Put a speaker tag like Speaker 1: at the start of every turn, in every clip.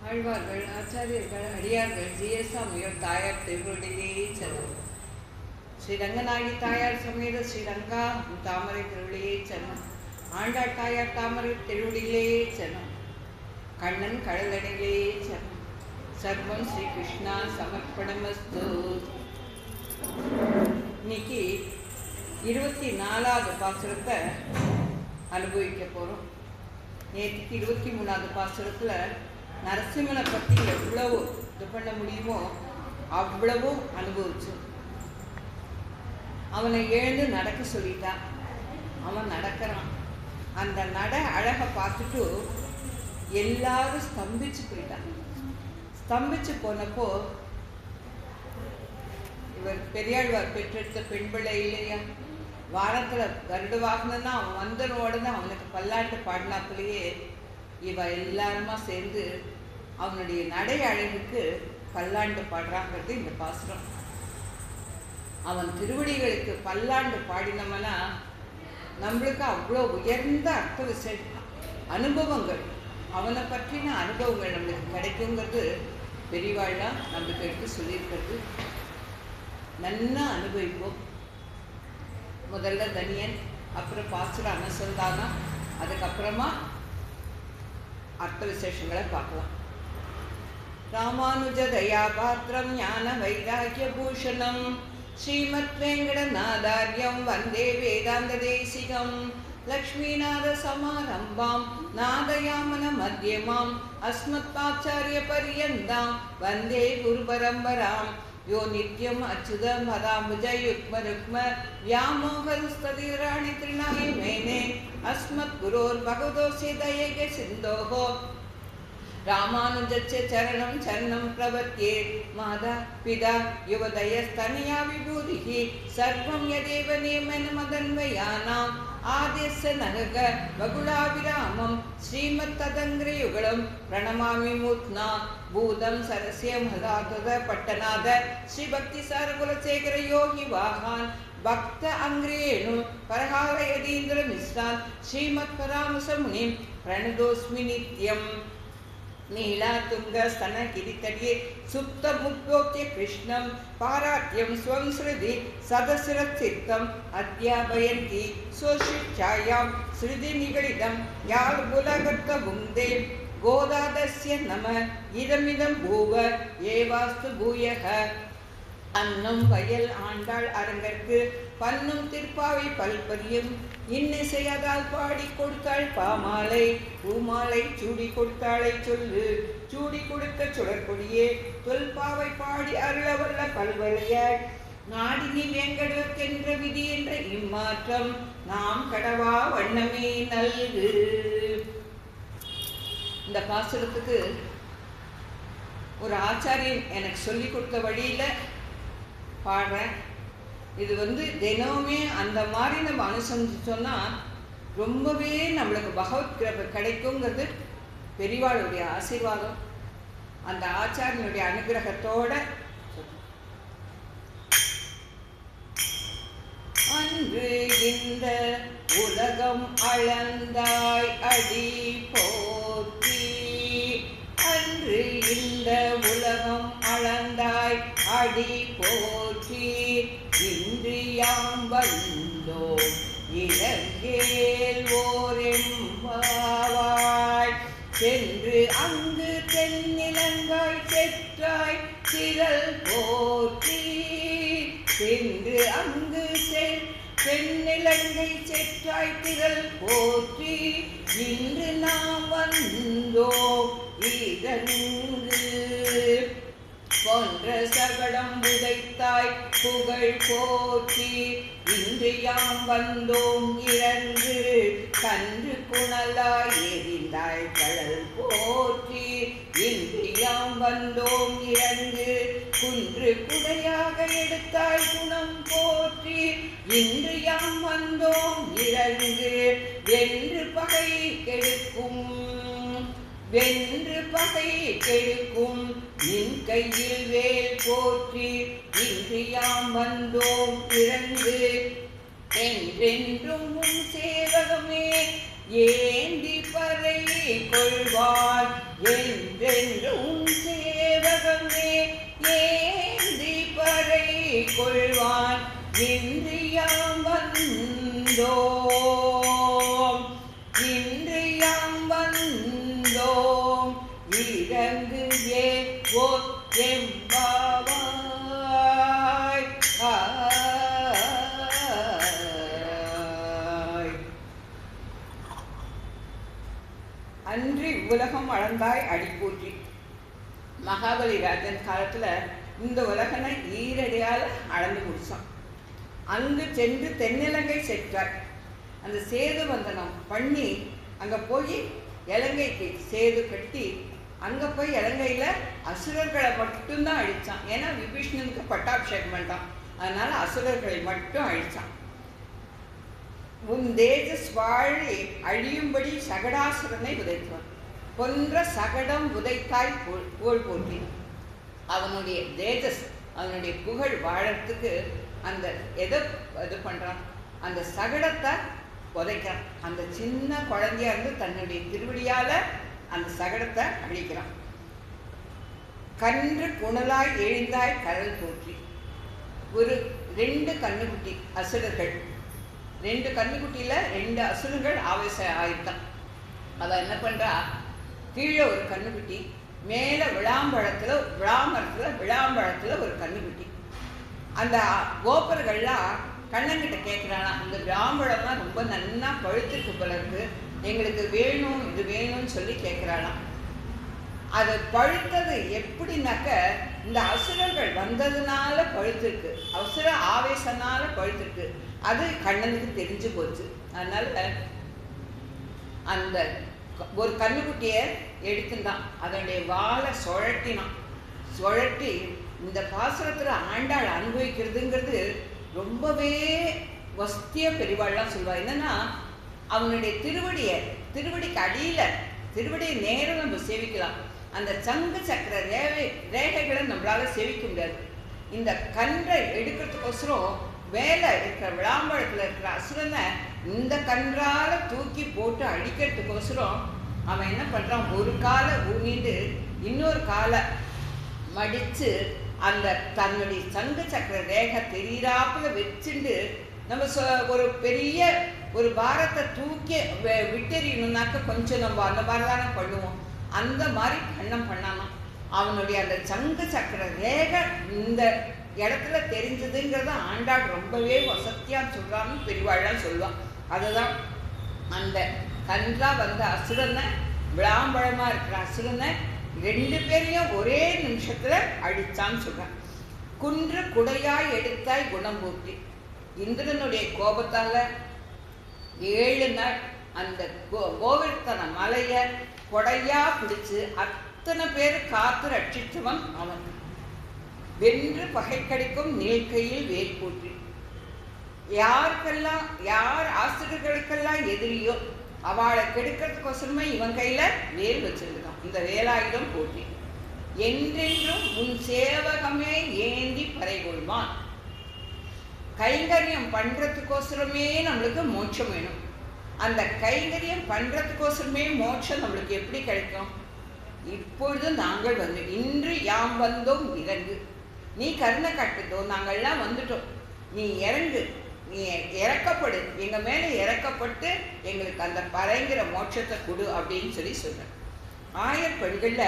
Speaker 1: ஆழ்வார்கள், ஆச்சாரியர்கள், அடியார்கள், ஜிஎஸ்சாமியோர் தாயார் திருவடியிலே செல்லும். ஸ்ரீ ரங்கநாயகி தாயார் சமேத ஸ்ரீ ரங்கா தாமரை திருவடியே செல்லும். ஆண்டாள் தாயார் தாமரை திருவடியிலே செல்லும். கண்ணன் கடலடியிலே செல்லும். சர்வம் ஸ்ரீ கிருஷ்ணா சமர்ப்பணமஸ்து. இன்னைக்கு 24வது பாசுரத்தை அனுபவிக்க போகிறோம். நேற்றுக்கு 23வது பாசுரத்தில் நரசிம்மனை பற்றி எவ்வளவு இது பண்ண முடியுமோ அவ்வளவும் அனுபவிச்சோம். அவனை எழுந்து நடக்க சொல்லிட்டான். அவன் நடக்கிறான். அந்த அழகை பார்த்துட்டு எல்லாரும் ஸ்தம்பிச்சு போயிட்டான். ஸ்தம்பிச்சு போனப்போ இவர் பெரியாழ்வார் பெற்றெடுத்த பெண் பிள்ளை இல்லையா, வாரத்தில் கருட வாகனம்னா அவன் வந்தனோட தான் அவனுக்கு பல்லாட்டு பாடினாப்புலேயே இவ எல்லாருமா சேர்ந்து அவனுடைய நடை அழகுக்கு பல்லாண்டு பாடுறாங்கிறது இந்த பாசுரம். அவன் திருவடிகளுக்கு பல்லாண்டு பாடினோம்னா நம்மளுக்கு அவ்வளோ உயர்ந்த அர்த்த விசேஷம் அனுபவங்கள், அவனை பற்றின அனுபவங்கள் நம்மளுக்கு கிடைக்குங்கிறது பெரியவாழ்லாம் நம்மளுக்கு எடுத்து சொல்லியிருக்கிறது. நல்லா அனுபவிப்போம். முதல்ல தனியன், அப்புறம் பாசுர அனுசந்தானம், அதுக்கப்புறமா அர்த்த விசேஷங்களை பார்க்கலாம். ராமானுஜ தயா பாத்திரம் ஞான வைராக்கிய பூஷணம் ஸ்ரீமத் வெங்கடநாதார்யம் வந்தே வேதாந்த தேசிகம் லக்ஷ்மீநாத சமாரம்பாம் நாதயாமன மத்தியமாம் அஸ்மத்பாச்சாரிய பரியந்தாம் வந்தே குரு பரம்பராம் யோ நித்யம் அச்சுதம் பதாம்புஜ யுக்ம ருக்ம வியாமோகஸ்ததிராணி த்ரிணாய மேனே அஸ்மத் குரோர் பகவதோஸ்ய தயைக சிந்தோஹோ ராமானுஜஸ்ய சரணம் சரணம் பிரபத்யே மாதா பிதா யுவதயஸ்தனயா விபூதிஹி சர்வம் யதேவ நியமன மதன்வயானாம் ஆதிஸ்ய நகக வகுலாவிராமம் ஸ்ரீமத் ததங்கிரயுகலம் பிரணமாமி மூத்னா பூதம் சரஸ்ய மதாத பட்டநாத ஸ்ரீ பக்தி சாரகுலசேகர யோகி வாகான் பக்த அங்கிரேணு பரஹார யதீந்திர மிஸ்ரான் ஸ்ரீமத் பராமச முனிம் பிரணதோஸ்மி நித்யம் நீலா துங்க ஸ்தன கிரித்தடியே சுப்த முக்தோக்ய கிருஷ்ணம் பாராட்யம் ஸ்வம் ஸ்ருதி சதசிரத் சித்தம் அத்யாபயந்தி சோஷிச்சாயாம் ஸ்ருதி நிகழிதம் யார் புலகத்த புந்தே கோதாதஸ்ய நம இதமிதம் பூவ ஏவாஸ்து பூயக. அன்னும் வயல் ஆண்டாள் அரங்கற்கு பன்னும் திருப்பாவை பல்பரியும் இன்னிசையதால் பாடி கொடுத்தாள் பாமாலை பூமாலை சூடி கொடுத்தாளை சொல்லு சூடி கொடுக்க சுடற்கொடியே தொல்பாவை பாடி அருளவல்ல பல்வளையாய் நாடினி வேங்கடவர்க்கென்ற விதி என்ற இம்மாற்றம் நாம் கடவா வண்ணமே நல்கு. இந்த பாசுரத்துக்கு ஒரு ஆச்சாரியன் எனக்கு சொல்லி கொடுத்த வழியில் பாடுறேன். இது தினமுமே அந்த மாதிரி நம்ம அனுசரிச்சோன்னா ரொம்பவே நம்மளுக்கு பகவத் கிருபை கிடைக்குங்கிறது பெரியவாளுடைய ஆசீர்வாதம். அந்த ஆச்சாரியனுடைய அனுகிரகத்தோட அன்று இந்த உலகம் அளந்தாய் அடி போற்றி, அன்று இந்த உலகம் அளந்தாய் அடி போற்றி, இன்று யாம் வந்தோம் இலங்கேல் ஓரெம்பாவாய், சென்று அங்கு தென்னிலங்காய் செற்றாய் திரள் போற்றி, சென்று அங்கு தென்னிலங்கை செற்றாய் திரள் போற்றி, இன்று நாம் வந்தோம் இதங்கு போன்ற சகடம் உதைத்தாய் புகழ் போற்றி, இன்று யாம் வந்தோம் இறங்கு கன்று குணலாய் எரிந்தாய் கடல் போற்றி, இன்று யாம் வந்தோம் இறங்கு குன்று குடையாக எடுத்தாய் குணம் போற்றி, இன்று யாம் வந்தோம் இறங்கு வென்று பகை கெடுக்கும் வென்று பகை கெடுக்கும் நின் கையில் வேல் போற்றி, இன்று யாம் வந்தோம் இறங்கு என்றென்றும் உன் சேவகமே ஏந்தி பறை கொள்வான் என்றென்று உன் சேவகமே ஏந்தி பறை கொள்வான் இன்றியாம் வந்தோம் இன்றியாம் வந்தோம் இறங்கு ஏ எம்பாவாய் அன்றி உலகம் அளந்தாய் அடிப்பூற்றி. மகாபலி ராஜன் காலத்துல இந்த உலகனை ஈரடியால் அளந்து முடிச்சான். அங்கு சென்று தென்னிலங்கை சென்றார். அந்த சேது வந்தனம் பண்ணி அங்க போய் இலங்கைக்கு சேது கட்டி அங்க போய் இலங்கையில அசுரர்களை மட்டும்தான் அழிச்சான். ஏன்னா விபீஷ்ணனுக்கு பட்டாபிஷேகம் பண்ணான், அதனால அசுரர்களை மட்டும் அழிச்சான். உன் தேஜஸ் வாழி அழியும்படி சகடாசுரனை உதைத்தான். கொன்ற சகடம் உதைத்தாய் புகழ் போற்றி. அவனுடைய தேஜஸ் அவனுடைய புகழ் வாழறதுக்கு அந்த எதை இது பண்றான், அந்த சகடத்தை உதைக்கிறான். அந்த சின்ன குழந்தையா இருந்து தன்னுடைய திருவடியால அந்த சகடத்தை அழிக்கிறான். கன்று புனலாய் எழுந்தாய் கடல் போற்றி. ஒரு 2 கண்ணுக்குட்டி அசுரர்கள், 2 கண்ணுக்குட்டியில 2 அசுரர்கள் ஆவேசம் ஆயிட்டான். அவன் என்ன பண்றா, கீழே ஒரு கண்ணுக்குட்டி, மேல விளாம்பழத்துல ஒரு கண்ணுக்குட்டி. அந்த கோபர்கள்லாம் கண்ணங்கிட்ட கேட்குறானா, இந்த விளாம்பழம்லாம் ரொம்ப நன்னா பழுத்துக்கு போல இருக்கு, எங்களுக்கு வேணும் இது வேணும்னு சொல்லி கேட்குறாளாம். அது பழுத்தது எப்படின்னாக்க இந்த அசுரர்கள் வந்ததுனால பழுத்திருக்கு, அசுர ஆவேசனால பழுத்திருக்கு. அது கண்ணனுக்கு தெரிஞ்சு போச்சு. அதனால அந்த ஒரு கண்ணுக்குட்டியை எடுத்துட்டான், அதனுடைய வாழை சுழட்டி இந்த பாசுரத்துல ஆண்டாள் அனுபவிக்கிறதுங்கிறது ரொம்பவே வஸ்திய பெரிவாள்லாம் சொல்லுவா. என்னன்னா அவனுடைய திருவடிக்கு அடியில திருவடியை நேரம் நம்ம சேவிக்கலாம். அந்த சங்கு சக்கர ரேகைகளை நம்மளால சேவிக்க முடியாது. இந்த கன்றை எடுக்கிறதுக்கோசரம் மேலே இருக்கிற விளாம்பழத்தில் இருக்கிற அசுரனை இந்த கன்றால தூக்கி போட்டு அடிக்கிறதுக்கோசரம் அவன் என்ன பண்றான், ஒரு காலை ஊனிட்டு இன்னொரு காலை மடிச்சு அந்த தன்னுடைய சங்கு சக்கர ரேகை தெரியாப்புல வச்சுட்டு நம்ம ஒரு பெரிய ஒரு பாரத்தை தூக்கி விட்டெறியணும்னாக்க கொஞ்சம் நம்ம அந்த மாதிரி தானே பண்ணுவோம். அந்த மாதிரி பண்ணானா அவனுடைய அந்த சங்கு சக்கர ரேகை இந்த இடத்துல தெரிஞ்சதுங்கிறத ஆண்டாள் ரொம்பவே வசத்தியா சொல்றான்னு பெரியவாழ்லாம் சொல்லுவான். அதுதான் அந்த கன்றா வந்த அசுரனை, விளாம்பழமா இருக்கிற அசுரனை 2 பேரையும் ஒரே நிமிஷத்துல அடிச்சான்னு சொல்றான். குன்று குடையாய் எடுத்தாய் குணம் பூட்டி. இந்திரனுடைய கோபத்தால 7 நாள் அந்த கோவர்த்தன மலைய கொடையா பிடிச்சு அத்தனை பேர் காத்து ரட்சித்தவன் அவன். வென்று பகை கடிக்கும் நீழ்கையில் வேல் போற்றி. யார் ஆசிரியர்களுக்கெல்லாம் எதிரியோ அவளை கெடுக்கிறதுக்கோசரமே இவன் கையில வேல் வச்சிருக்கான். இந்த வேலாயுதம் போற்றி. என்றென்றும் உன் சேவகமே ஏந்தி பறை கொள்வான். கைங்கரியம் பண்றதுக்கோசரமே நம்மளுக்கு மோட்சம் வேணும். அந்த கைங்கரியம் பண்றதுக்கோசரமே மோட்சம் நம்மளுக்கு எப்படி கிடைக்கும்? இப்பொழுது நாங்கள் வந்து இன்று யாம் வந்தோம் இறங்கு, நீ கருணை காட்டுதோம், நாங்கள்லாம் வந்துட்டோம், நீ இறங்கு, நீ இறக்கப்படு, எங்க மேல இறக்கப்பட்டு எங்களுக்கு அந்த பறைங்கிற மோட்சத்தை கொடு அப்படின்னு சொல்லி சொல்றேன். 1000 பெண்கள்ல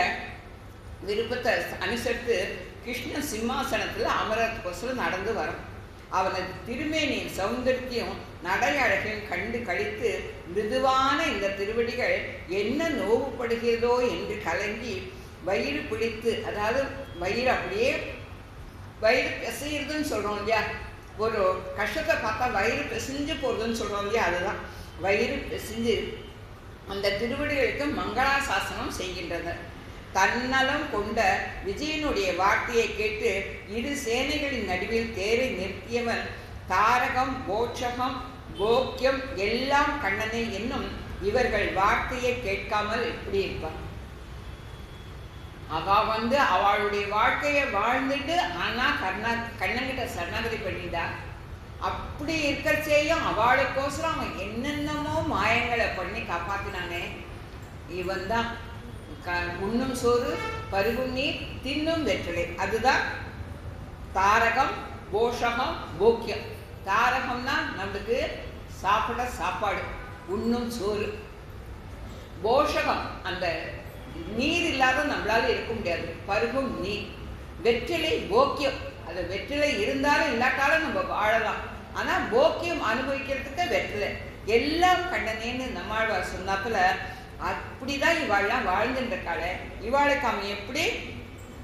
Speaker 1: விருப்பத்தை அனுசரித்து கிருஷ்ண சிம்மாசனத்துல அமரத்துக்கோசரம் நடந்து வரும். அவனது திருமேனியின் சௌந்தரியத்தையும் நடை அழகையும் கண்டு கழித்து மிருதுவான இந்த திருவடிகள் என்ன நோவுப்படுகிறதோ என்று கலங்கி வயிறு பிடித்து, அதாவது வயிறு அப்படியே வயிறு பிசைகிறதுன்னு சொல்றோம் இல்லையா, ஒரு கஷ்டத்தை பார்த்தா வயிறு பிசைஞ்சு போறதுன்னு சொல்றோம் இல்லையா, அதுதான் வயிறு பிசைஞ்சு அந்த திருவடிகளுக்கு மங்களாசாசனம் செய்கின்றனர். தன்னலம் கொண்ட விஜயனுடைய வார்த்தையை கேட்டு 2 சேனைகளின் நடுவில் தேரை நிறுத்தியவன் தாரகம் போட்சகம் போக்கியம் எல்லாம் கண்ணனே என்னும் இவர்கள் வார்த்தையை கேட்காமல் எப்படி இருப்பான்? அவ வந்து அவளுடைய வாழ்க்கையை வாழ்ந்துட்டு ஆனா கண்ணன்கிட்ட சரணாகதி பண்ணிட்டா. அப்படி இருக்கிறச்சேயும் அவளுக்கோசரம் அவன் என்னென்னமோ மாயங்களை பண்ணி காப்பாத்தினானே. இவன் தான் உண்ணும் சோறு, பருகும் நீர், தின்னும் வெற்றிலை. அதுதான் தாரகம், போஷகம், போக்கியம். தாரகம்னா நம்மளுக்கு சாப்பிட சாப்பாடு, உண்ணும் சோறு. போஷகம் அந்த நீர் இல்லாத நம்மளால இருக்க முடியாது, பருகும் நீர். வெற்றிலை போக்கியம், அது வெற்றிலை இருந்தாலும் இல்லாட்டாலும் நம்ம வாழலாம். ஆனால் போக்கியம் அனுபவிக்கிறதுக்கு வெற்றிலை. எல்லாம் கண்டனேன்னு நம்மாழ்வார் சொன்னாப்புல அப்படிதான் இவாள்லாம் வாழ்ந்துருக்காள. இவாளுக்கு அவன் எப்படி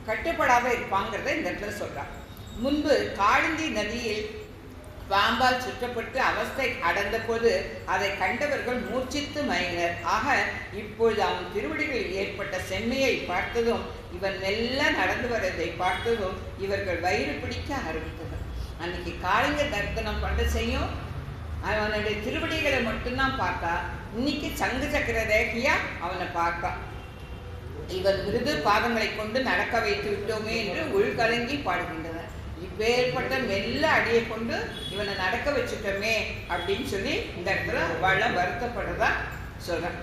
Speaker 1: கட்டுப்படாத இருப்பாங்கிறத இந்த இடத்துல சொல்றான். முன்பு காளிந்தி நதியில் பாம்பால் சுற்றப்பட்டு அவஸ்தை அடைந்த போது அதை கண்டவர்கள் மூர்ச்சித்து மயங்கினர். ஆக இப்பொழுது அவன் திருவடிகளில் ஏற்பட்ட செம்மையை பார்த்ததும் இவன் மெல்ல நடந்து வரதை பார்த்ததும் இவர்கள் வயிறு பிடிக்க ஆரம்பித்தனர். அன்னைக்கு காளிங்க தர்த்தனம் பண்ண செய்யும் அவனுடைய திருவடிகளை மட்டும்தான் பார்த்தா. இன்னைக்கு சங்கு சக்கர ரேகையா அவனை பார்த்தா. இவன் மிருது பாதங்களை கொண்டு நடக்க வைத்து விட்டோமே என்று உள்கலங்கி பாடுகின்றனர். இப்பேற்பட்ட மெல்ல அடியை கொண்டு இவனை நடக்க வச்சுட்டோமே அப்படின்னு சொல்லி இந்த இடத்துல அவள வருத்தப்படுறதா சொல்றான்.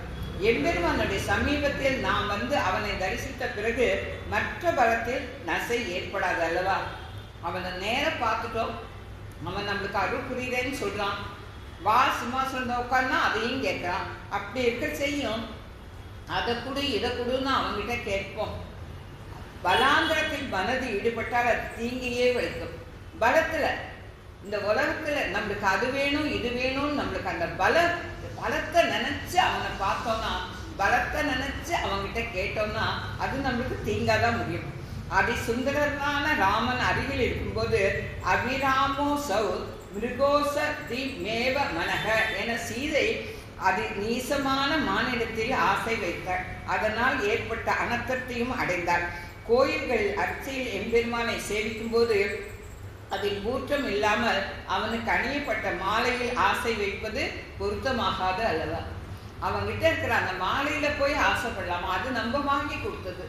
Speaker 1: எம்பெருமானுடைய சமீபத்தில் நாம் வந்து அவனை தரிசித்த பிறகு மற்ற பலத்தில் நசை ஏற்படாது அல்லவா? அவனை நேரம் பார்த்துட்டோம், அவன் நம்மளுக்கு அருள் புரியுதேன்னு சொல்றான். வா சிம்மாசனம் உட்கார்னா அதையும் கேட்குறான். அப்படி இருக்க செய்யும் அதை கொடு இதை கொடுன்னு அவங்ககிட்ட கேட்போம். பலாந்திரத்தில் மனது ஈடுபட்டால் அது தீங்கையே வைக்கும். பலத்தில் இந்த உலகத்தில் நம்மளுக்கு அது வேணும் இது வேணும்னு நம்மளுக்கு அந்த பலத்தை நினச்சி அவனை பார்த்தோம்னா, பலத்தை நினச்சி அவங்ககிட்ட கேட்டோம்னா அது நம்மளுக்கு தீங்காதான் முடியும். அதி சுந்தரனான ராமன் அருகில் இருக்கும்போது அபிராமோ சௌ மிருகோச தி மேவ மனக என சீதை அதி நீசமான மாநிலத்தில் ஆசை வைத்தார். அதனால் ஏற்பட்ட அனர்த்தத்தையும் அடைந்தார். கோயில்களில் அர்ச்சையில் எம்பெருமானை சேவிக்கும் போது அதில் ஊற்றம் இல்லாமல் அவனுக்கு அணியப்பட்ட மாலையில் ஆசை வைப்பது பொருத்தமாகாது அல்லவா? அவங்கிட்ட இருக்கிற அந்த மாலையில போய் ஆசைப்படலாமா? அது நம்ம வாங்கி கொடுத்தது.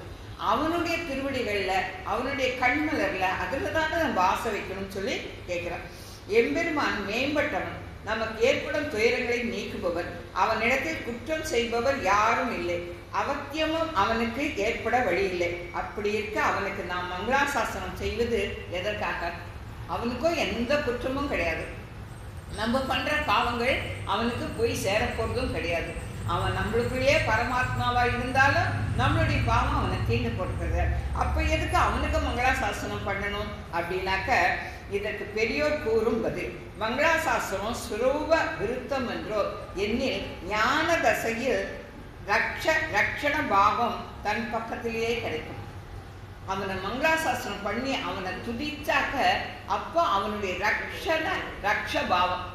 Speaker 1: அவனுடைய திருவடிகள்ல அவனுடைய கண்மலர்ல அதுல தானே நம்ம ஆசை வைக்கணும்னு சொல்லி கேட்கிறான். எம்பெருமான் மேம்பட்டவன், நமக்கு ஏற்படும் துயரங்களை நீக்குபவர். அவனிடத்தில் குற்றம் செய்பவர் யாரும் இல்லை. அவத்தியமும் அவனுக்கு ஏற்பட வழி இல்லை. அப்படி இருக்க அவனுக்கு நாம் மங்களாசாசனம் செய்வது எதற்காக? அவனுக்கும் எந்த குற்றமும் கிடையாது. நம்ம பண்ற பாவங்கள் அவனுக்கு போய் சேரப்போறதும் கிடையாது. அவன் நம்மளுக்குள்ளேயே பரமாத்மாவா இருந்தாலும் நம்மளுடைய பாவம் அவனை தீண்டு போட்டுக்கிறது. அப்ப எதுக்கு அவனுக்கு மங்களாசாசனம் பண்ணணும் அப்படின்னாக்க இதற்கு பெரியோர் கூறும் பதில். மங்களாசாசனம் சுரூப விருத்தம் என்றோ எண்ணில் ஞான தசையில் ரக்ஷண பாவம் தன் பக்கத்திலேயே கிடைக்கும். அவனை மங்களாசாசனம் பண்ணி அவனை துதிச்சாக்க அப்போ அவனுடைய ரக்ஷ பாவம்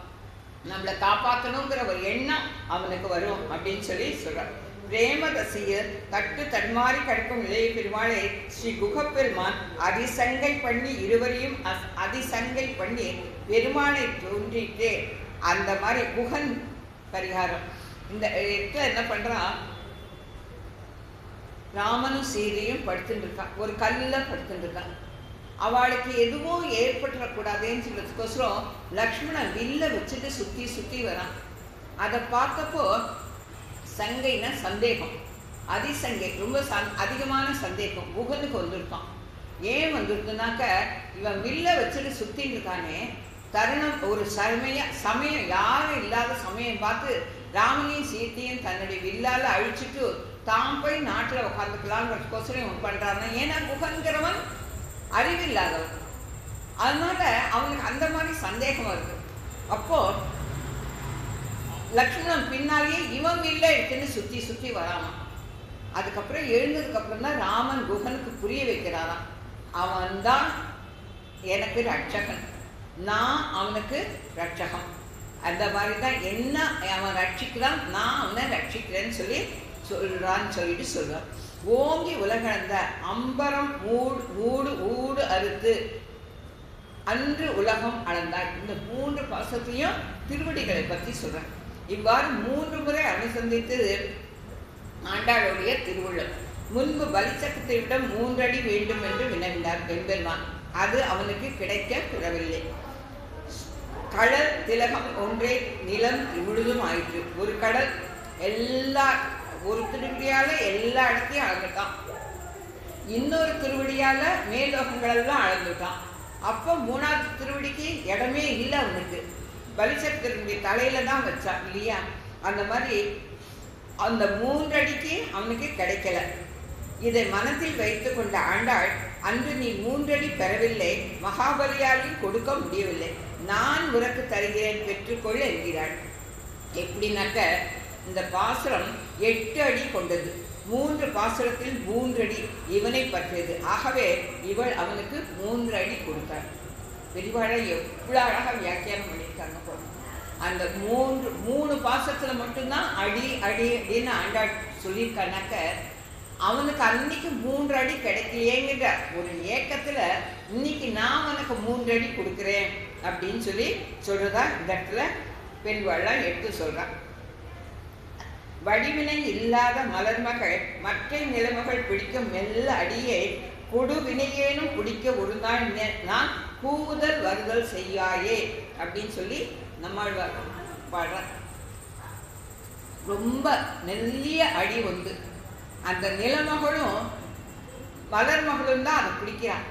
Speaker 1: நம்மளை காப்பாற்றணுங்கிற ஒரு எண்ணம் அவனுக்கு வரும் அப்படின்னு சொல்லி சொல்றார். பிரேமதசையில் தட்டு தன்மாறி கிடக்கும் இளைய பெருமாளை ஸ்ரீ குகப்பெருமான் அதிசங்கை பண்ணி இருவரையும் அதிசங்கை பண்ணி பெருமானை தோன்றிட்டு அந்த மாதிரி குகன் பரிகாரம் இந்த இடத்துல என்ன பண்றான், ராமனும் சீதையும் படுத்துட்டு இருக்கான், ஒரு கல்லில் படுத்துட்டு இருக்கான். அவளுக்கு எதுவும் ஏற்பட்டுறக்கூடாதுன்னு சொல்றதுக்கோசரம் லக்ஷ்மணன் வில்ல வச்சுட்டு சுற்றி சுற்றி வரான். அதை பார்த்தப்போ சங்கைன்னா சந்தேகம், அதிசங்கை ரொம்ப அதிகமான சந்தேகம் குகனுக்கு வந்திருக்கான். ஏன் வந்திருக்குனாக்க இவன் வில்ல வச்சுட்டு சுற்றின்னு இருக்கானே, தருணம் ஒரு சமயம் யாரும் இல்லாத சமயம் பார்த்து ராமனையும் சீத்தையும் தன்னுடைய வில்லால் அழிச்சிட்டு தான் போய் நாட்டில் உட்காந்துக்கலாங்கிறதுக்கோசரம் இவன் பண்ணுறான்னா, ஏன்னா குகன்கிறவன் அறிவில்லாதவன், அதனால அவனுக்கு அந்த மாதிரி சந்தேகம் வருது. அப்போ லக்ஷ்மணன் பின்னாலேயே இவன் வில்ல எடுத்துன்னு சுற்றி சுற்றி வரானான். அதுக்கப்புறம் எழுந்ததுக்கப்புறம் தான் ராமன் குகனுக்கு புரிய வைக்கிறாராம், அவன்தான் எனக்கு ரட்சகன், நான் அவனுக்கு ரட்சகம். அந்த மாதிரி தான் என்ன அவன் ரட்சிக்கிறான், நான் அவனை ரட்சிக்கிறேன்னு சொல்லி சொல்றான்னு சொல்லிட்டு சொல்றான். ஓங்கி உலகளந்த அம்பரம் ஊடு ஊடு அறுத்து அன்று உலகம் அளந்தார். இந்த 3 பாசத்தையும் திருவடிகளை பற்றி சொல்றான். இவ்வாறு 3 முறை அனுசந்தித்தது ஆண்டாளுடைய திருவுள்ளம். முன்பு பலிச்சக்கத்தை விட 3 அடி வேண்டும் என்று வினவினார் பெண்பெருமான். அது அவனுக்கு கிடைக்க பெறவில்லை. கடல் திலகம் ஒன்றே நிலம் முழுதும் ஆயிற்று. ஒரு கடல் எல்லா ஒரு திருவடியால் எல்லா இடத்தையும் அளந்துட்டான், இன்னொரு திருவடியால் மேலோகங்களெல்லாம் அளந்துட்டான். அப்போ மூணாவது திருவடிக்கு இடமே இல்லை அவனுக்கு, பலிசக்கரனுடைய தலையில தான் வச்சான் இல்லையா. அந்த மாதிரி அந்த 3 அடிக்கு அவனுக்கு கிடைக்கல. இதை மனத்தில் வைத்து கொண்ட ஆண்டாள், அன்று நீ 3 அடி பெறவில்லை, மகாபலியாலையும் கொடுக்க முடியவில்லை, நான் உனக்கு தருகிறேன், பெற்றுக்கொள் என்கிறாள். எப்படின்னாக்க இந்த பாசுரம் 8 அடி கொண்டது, 3 பாசுரத்தில் 3 அடி இவனை பற்றியது. ஆகவே இவள் அவனுக்கு 3 அடி கொடுத்தாள். பெரியவாழை எவ்வளோ அழகாக வியாக்கியானம் பண்ணியிருக்காங்க போல. அந்த 3 பாசத்தில் மட்டும்தான் அடி அடி அப்படின்னு ஆண்டாள் சொல்லியிருக்கானாக்க, அவனுக்கு அன்னைக்கு 3 அடி கிடைக்கலையேங்கிற ஒரு ஏக்கத்தில் இன்னைக்கு நான் அவனுக்கு 3 அடி கொடுக்குறேன் அப்படின்னு சொல்றதா இந்த இடத்துல பெண்வாள்லாம் எடுத்து சொல்றான். வடிவினை இல்லாத மலர்மகள் மற்ற நிலைமகள் பிடிக்கும் மெல்ல அடியை கொடு வினையேனும் பிடிக்க ஒரு நாள் நான் கூவுதல் வருதல் செய்யாயே அப்படின்னு சொல்லி நம்மாழ்வார் பாடுறார். ரொம்ப நெல்லிய அடி வந்து அந்த நிலமகளும் மலர்மகளும் தான் அதை பிடிக்கிறான்.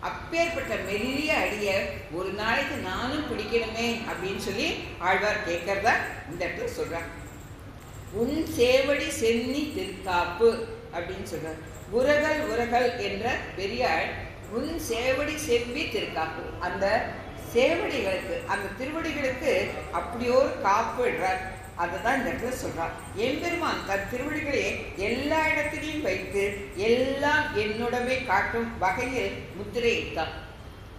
Speaker 1: அப்பேற்பட்ட மெல்லிய அடியை ஒரு நாளைக்கு நானும் பிடிக்கணுமே அப்படின்னு சொல்லி ஆழ்வார் கேட்கறத இந்த இடத்துல சொல்றார். உன் சேவடி சென்னி திருக்காப்பு அப்படின்னு சொல்றார். உரகல் உரகல் என்ற பெரியாள் உன் சேவடி செவ்வி திருக்காப்பு, அந்த சேவடிகளுக்கு அந்த திருவடிகளுக்கு அப்படியோர் காப்பு இடுறார். அதை தான் இந்த இடத்துல சொல்றார். எம்பெருமான் தன் திருவடிகளை எல்லா இடத்திலையும் வைத்து எல்லாம் என்னுடமே காட்டும் வகையில் முத்திரையிட்டான்.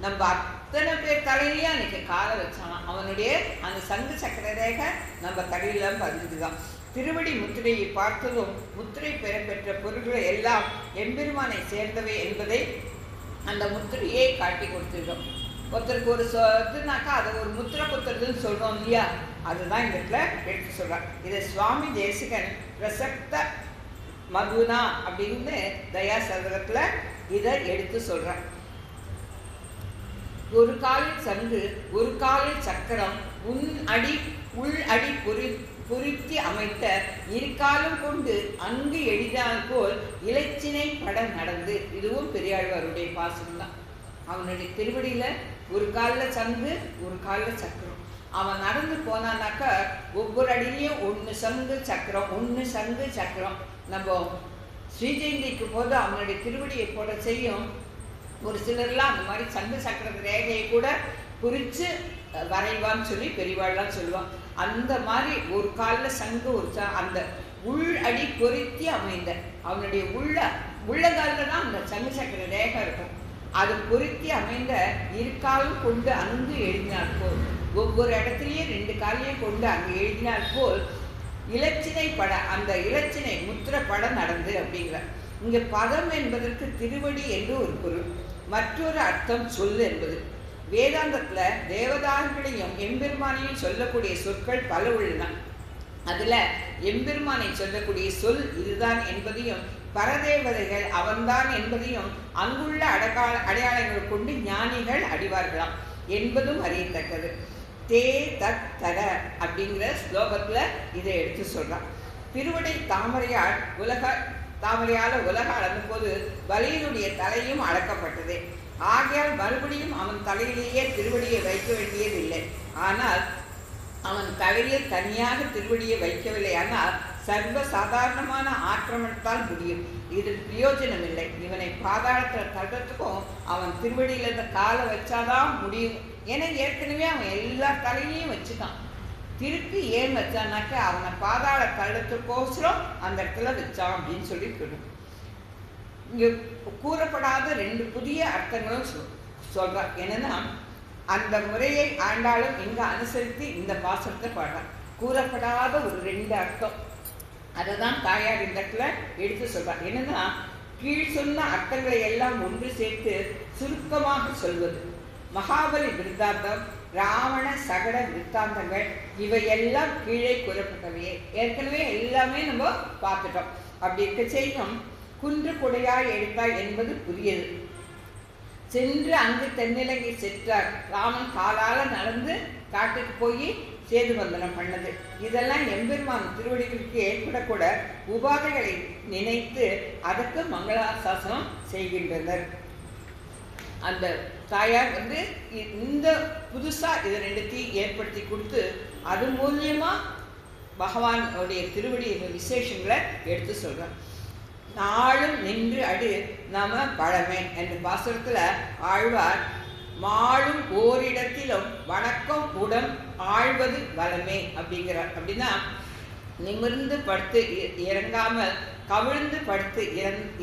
Speaker 1: நம்ம அத்தனை பேர் தலையிலேயே அன்னைக்கு காலை வச்சானா. அவனுடைய அந்த சங்கு சக்கர ரேகை நம்ம தலையில பதிஞ்சுதான். திருவடி முத்திரையை பார்த்ததும் முத்திரை பெற பொருள்களை எல்லாம் எம்பெருமானை சேர்ந்தவை என்பதை அந்த முத்திரையை காட்டி கொடுத்துருக்கோம். ஒருத்தருக்கு ஒரு இதுனாக்கா அதை ஒரு முத்திரை குத்துறதுன்னு சொல்றோம் இல்லையா, அதுதான் இந்த இடத்துல எடுத்து சொல்றான். இதை சுவாமி தேசிகன் பிரசக்த மதுனா அப்படின்னு தயா சதகத்துல இதை எடுத்து சொல்றான். ஒரு காலில் சங்கு ஒரு காலில் சக்கரம் உள் அடி பொருத்தி அமைத்த இருக்காலும் கொண்டு அங்கு எளிதால் போல் இலச்சினை பட நடந்து. இதுவும் பெரியாழ்வாருடைய பாசம் தான். அவனுடைய திருவடியில ஒரு காலில் சங்கு ஒரு காலில் சக்கரம். அவன் நடந்து போனான்னாக்கா ஒவ்வொரு அடியிலையும் 1 சங்கு சக்கரம் 1 சங்கு சக்கரம். நம்ம ஸ்ரீஜெயந்திக்கு போது அவனுடைய திருவடியை போட செய்யும். ஒரு சிலர்லாம் அந்த மாதிரி சங்கு சக்கர ரேகையை கூட குறித்து வரைவான்னு சொல்லி பெரியவாள்லாம் சொல்லுவான். அந்த மாதிரி ஒரு காலில் சங்கு ஒரு அந்த உள் அடி பொருத்தி அமைந்த அவனுடைய உள்ளகாலில் தான் அந்த சங்கு சக்கர ரேகை இருக்கும். அது பொருத்தி அமைந்த இருக்காலும் கொண்டு அங்கு எழுதினார் போல், ஒவ்வொரு இடத்துலையும் 2 காலையும் கொண்டு அங்கு எழுதினார் போல் இலச்சினை பட அந்த இலச்சினை முத்திர பட நடந்து அப்படிங்கிற. இங்கே பதம் என்பதற்கு திருவடி என்று ஒரு பொருள், மற்றொரு அர்த்தம் சொல் என்பது. வேதாந்தத்துல தேவதார்களையும் எம்பெருமானையும் சொல்லக்கூடிய சொற்கள் பல உள்ளன. அதுல எம்பெருமானை சொல்லக்கூடிய சொல் இதுதான் என்பதையும் பரதேவதைகள் அவன்தான் என்பதையும் அங்குள்ள அடையாளங்கள் கொண்டு ஞானிகள் அறிவார்களாம் என்பதும் அறியத்தக்கது. தே தத் தர அப்படிங்கிற ஸ்லோகத்துல இதை எடுத்து சொல்றான். திருவடை தாமரையால உலக அளந்த போது பலியினுடைய தலையும் அளக்கப்பட்டது. ஆகையால் மறுபடியும் அவன் தலையிலேயே திருவடியை வைக்க வேண்டியதில்லை. ஆனால் அவன் தலையில் தனியாக திருவடியை வைக்கவில்லை. ஆனால் சர்வ சாதாரணமான ஆக்கிரமணத்தால் முடியும். இது பிரயோஜனம் இல்லை. இவனை பாதாளத்தில் தடுறதுக்கும் அவன் திருவடியில் இருந்த காலை வச்சாதான் முடியும். ஏன்னா ஏற்கனவே அவன் எல்லா தலையிலையும் வச்சுக்கான். திருப்பி ஏன் வச்சானாக்க அவனை பாதாள தள்ளத்துக்கோசரம் அந்த இடத்துல வச்சான் அப்படின்னு சொல்லி சொல்லும். இங்கே கூறப்படாத 2 புதிய அர்த்தங்களும் சொல்றான். என்னன்னா அந்த முறையை ஆண்டாலும் இங்க அனுசரித்து இந்த பாசனத்தை பாடுறான். கூறப்படாத ஒரு 2 அர்த்தம், அதை தான் தாயார் இந்த இடத்துல எடுத்து சொல்றான். என்னன்னா கீழ் சொன்ன அர்த்தங்களை எல்லாம் ஒன்று சேர்த்து சுருக்கமாக சொல்வது. மகாபலி விருத்தாந்தம், ராவண சகட விருத்தாந்தங்கள் இவையெல்லாம் கீழே கூறப்பட்டவையே. ஏற்கனவே எல்லாமே நம்ம பார்த்துட்டோம். அப்படி இருக்க செய்யும் குன்று கொடையாய் எடுத்தாய் என்பது புரியது. சென்று அங்கு தென்னிலங்கை சென்றார். ராமன் காலால நடந்து காட்டுக்கு போய் சேது வந்தனம் பண்ணது. இதெல்லாம் எம்பெருமான் திருவடிகளுக்கு ஏற்படக்கூட உபாதைகளை நினைத்து அதற்கு மங்களாசாசனம் செய்கின்றனர். அந்த தாயார் இந்த புதுசாக இதை ரெண்டுத்தையும் ஏற்படுத்தி கொடுத்து அது மூலியமாக பகவானுடைய திருவடி விசேஷங்களை எடுத்து சொல்கிறார். நாளும் நின்று அடு நம பழமை என்ற பாசுரத்தில் ஆழ்வார் மாளும் ஓரிடத்திலும் வணக்கம் உடன் ஆழ்வது வளமே அப்படிங்கிறார். அப்படின்னா நிமிர்ந்து படுத்து இறங்காமல் கவிழ்ந்து படுத்து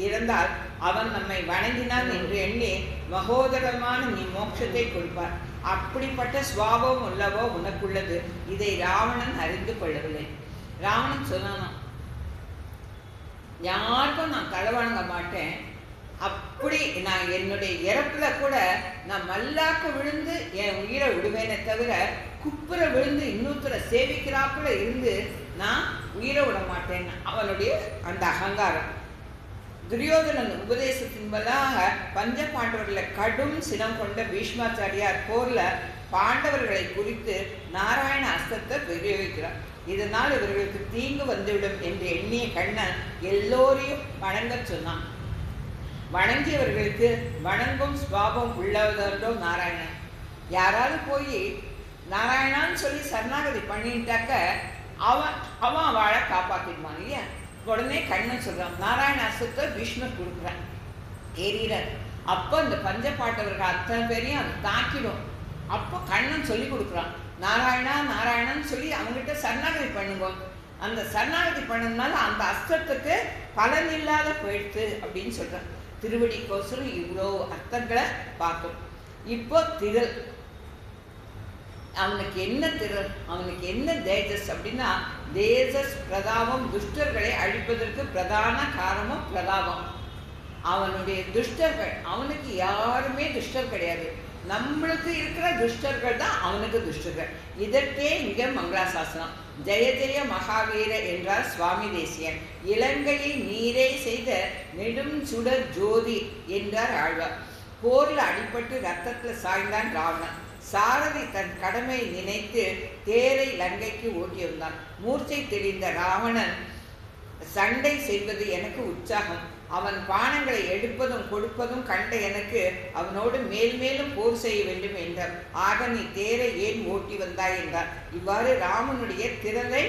Speaker 1: இறந்தால் அவன் நம்மை வணங்கினான் என்று எண்ணி மகோதரமான நீ மோட்சத்தை கொடுப்பார். அப்படிப்பட்ட சுவாபம் உள்ளவோ உனக்குள்ளது. இதை ராவணன் அறிந்து கொள்ளவில்லை. ராவணன் சொன்னான், யாருக்கும் நான் தலை வணங்க மாட்டேன், அப்படி நான் என்னுடைய இறப்புல கூட நான் மல்லாக்க விழுந்து என் உயிரை விடுவேனே தவிர குப்புற விழுந்து இன்னொருத்தரை சேவிக்கிறாப்புல இருந்து நான் உயிரை விட மாட்டேன். அவனுடைய அந்த அகங்காரம். துரியோதனன் உபதேசத்தின் பதிலாக பஞ்ச பாண்டவர்களை கடும் சினம் கொண்ட பீஷ்மாச்சாரியார் போர்ல பாண்டவர்களை குறித்து நாராயண அஸ்திரத்தை பிரயோகிக்கிறார். இதனால் இவர்களுக்கு தீங்கு வந்துவிடும் என்று எண்ணிய கண்ணன் எல்லோரையும் வணங்க சொன்னான். வணங்கியவர்களுக்கு வணங்கும் சுவாபம் உள்ளதோ நாராயணன். யாராவது போய் நாராயணான்னு சொல்லி சரணாகதி பண்ணிட்டாக்க அவன் வாழ காப்பாற்றிடுவான் இல்லையா. உடனே கண்ணன் சொல்றான், நாராயண அஸ்திரத்தை பீஷ்மர் கொடுக்குறான், எரியிறார். அப்போ இந்த பஞ்ச பாண்டவர்கள் அத்தனை பேரையும் அது தாக்கிடும். அப்போ கண்ணன் சொல்லி கொடுக்குறான், நாராயணா நாராயணன்னு சொல்லி அவங்ககிட்ட சரணாகதி பண்ணுங்க. அந்த சரணாகதி பண்ணதுனால அந்த அஸ்திரத்துக்கு பலன் இல்லாத போயிடுத்து அப்படின்னு சொல்றான். திருவடிக்கோசரம் இவ்வளோ அர்த்தங்களை பார்த்தோம். இப்போ திரள், அவனுக்கு என்ன திரள், அவனுக்கு என்ன தேஜஸ் அப்படின்னா தேஜஸ் பிரதாபம். துஷ்டர்களை அழிப்பதற்கு பிரதான காரணம் பிரதாபம். அவனுடைய துஷ்டர்கள், அவனுக்கு யாருமே துஷ்டர் கிடையாது. நம்மளுக்கு இருக்கிற துஷ்டர்கள் தான் அவனுக்கு துஷ்டர்கள். இதற்கே இங்க மங்களாசாசனம். ஜெய ஜெய மகாவீர என்றார் சுவாமி தேசியன். இலங்கையை நீரே செய்த நெடும் சுடர் ஜோதி என்றார் ஆழ்வார். போர்ல அடிபட்டு ரத்தத்துல சாய்ந்தான் ராவணன். சாரதி தன் கடமையை நினைத்து தேரை லங்கைக்கு ஓட்டியிருந்தான். மூர்ச்சை தெளிந்த ராவணன் சண்டை செய்வது எனக்கு உற்சாகம். அவன் பானங்களை எடுப்பதும் கொடுப்பதும் கண்ட எனக்கு அவனோடு மேல் மேலும் போர் செய்ய வேண்டும் என்றார். ஆக நீ தேரை ஏன் ஓட்டி வந்தாய் என்றார். இவ்வாறு ராமனுடைய திறலை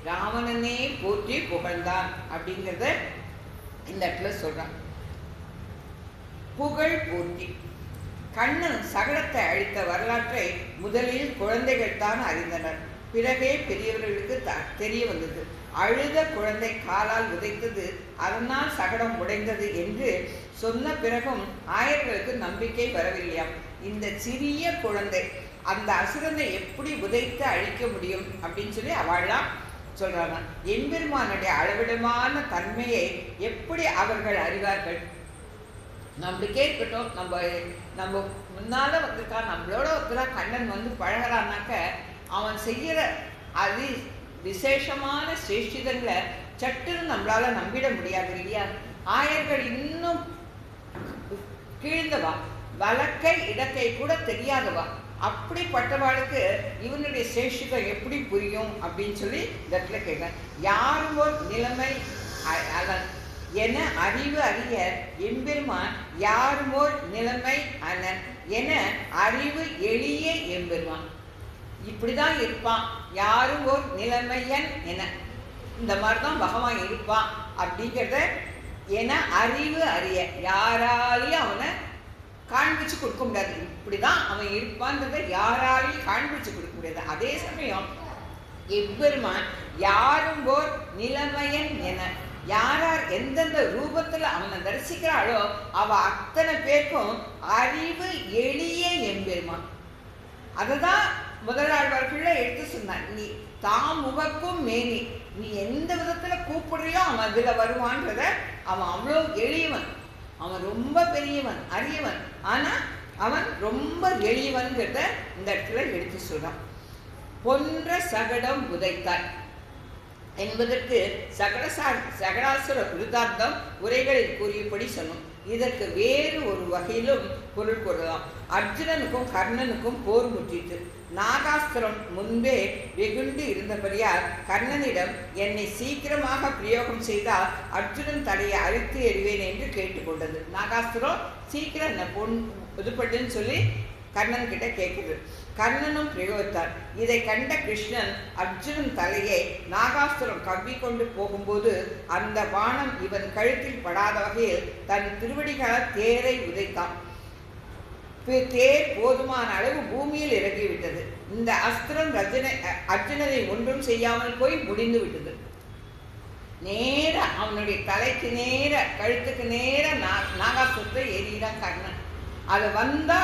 Speaker 1: ராவணனே போற்றி புகழ்ந்தான் அப்படிங்கிறத இந்த இடத்துல சொல்றான். புகழ் போற்றி. கண்ணன் சகலத்தை அழித்த வரலாற்றை முதலில் குழந்தைகள் தான் அறிந்தனர். பிறகே பெரியவர்களுக்கு தெரிய வந்தது. அழுத குழந்தை காலால் உதைத்தது, அதனால் சகடம் உடைந்தது என்று சொன்ன பிறகும் ஆயர்களுக்கு நம்பிக்கை வரவில்லையாம். இந்த சிறிய குழந்தை அந்த அசுரனை எப்படி உதைத்து அழிக்க முடியும் அப்படின்னு சொல்லி அவள்லாம் சொல்றாங்க. எம்பெருமானுடைய அளவிடமான தன்மையை எப்படி அவர்கள் அறிவார்கள்? நம்மளுக்கே இருக்கட்டும், நம்ம முன்னால வந்திருக்கான், நம்மளோட ஒருத்தராக கண்ணன் பழகிறான்னாக்க அவன் செய்கிற அது விசேஷமான சேஷ்டிதங்களை சட்டுன்னு நம்மளால நம்பிட முடியாது இல்லையா. ஆயர்கள் இன்னும் கீழ்ந்தவா, வழக்கை இடக்கை கூட தெரியாதவா. அப்படிப்பட்டவாளுக்கு இவனுடைய சேஷிதம் எப்படி புரியும் அப்படின்னு சொல்லி இந்த இடத்துல கேட்க. யாரும் ஒரு நிலைமை அலன் என அறிவு அறிய எம்பெருமான் யாருமோர் நிலைமை அனன் என அறிவு எளிய எம்பெருமான். இப்படிதான் இருப்பான், யாரும் ஒரு நிலைமையன் என, இந்த மாதிரிதான் பகவான் இருப்பான் அப்படிங்கிறத என அறிவு அறிய யாராலையும் அவனை காண்பிச்சு கொடுக்க முடியாது. இப்படிதான் அவன் இருப்பான்றதை யாராலையும் காண்பிச்சு கொடுக்க முடியாது. அதே சமயம் எம்பெருமான் யாரும் ஓர் நிலைமையன் என, யாரார் எந்தெந்த ரூபத்துல அவனை தரிசிக்கிறாளோ அவ அத்தனை பேருக்கும் அறிவு எளிய எம்பெருமான். அதுதான் முதலாழ்வார்களை எடுத்து சொன்னான். நீ தாம் முகக்கும் மேனி, நீ எந்த விதத்துல கூப்பிடுறியோ அவன் அதுல வருவான்றத. அவன் அவ்வளோ எளியவன், அவன் ரொம்ப பெரியவன் அரியவன், ஆனா அவன் ரொம்ப எளியவன்கிறத இந்த இடத்துல எடுத்து சொல்றான். பொன்ற சகடம் உதைத்தார். என்பதற்கு சகடாசுர விருத்தாந்தம் உரைகளில் கூறியபடி சொன்னோம். இதற்கு வேறு ஒரு வகையிலும் பொருள் கூறலாம். அர்ஜுனனுக்கும் கர்ணனுக்கும் போர் முற்றிட்டு நாகாஸ்திரம் முன்பே வெகுண்டு இருந்தபடியால் கர்ணனிடம் என்னை சீக்கிரமாக பிரயோகம் செய்தால் அர்ஜுனன் தலையை அழித்து எறிவேன் என்று கேட்டுக்கொண்டது. நாகாஸ்திரம் சீக்கிரம் என்ன இதுபட்டுன்னு சொல்லி கர்ணன் கிட்ட கேட்குது. கர்ணனும் பிரயோகித்தார். இதை கண்ட கிருஷ்ணன் அர்ஜுனன் தலையை நாகாஸ்திரம் கவ்விக்கொண்டு போகும்போது அந்த பானம் இவன் கழுத்தில் படாத வகையில் தன் திருவடிகளால் தேரை உதைத்தான். தேர் போதுமான அளவு பூமியில் இறங்கிவிட்டது. இந்த அஸ்திரம் அர்ஜுனனை ஒன்றும் செய்யாமல் போய் முடிந்து விட்டது. நேர அவனுடைய தலைக்கு நேர கழுத்துக்கு நேர நாகாசுரத்தை ஏறிதான் கர்ணன். அது வந்தா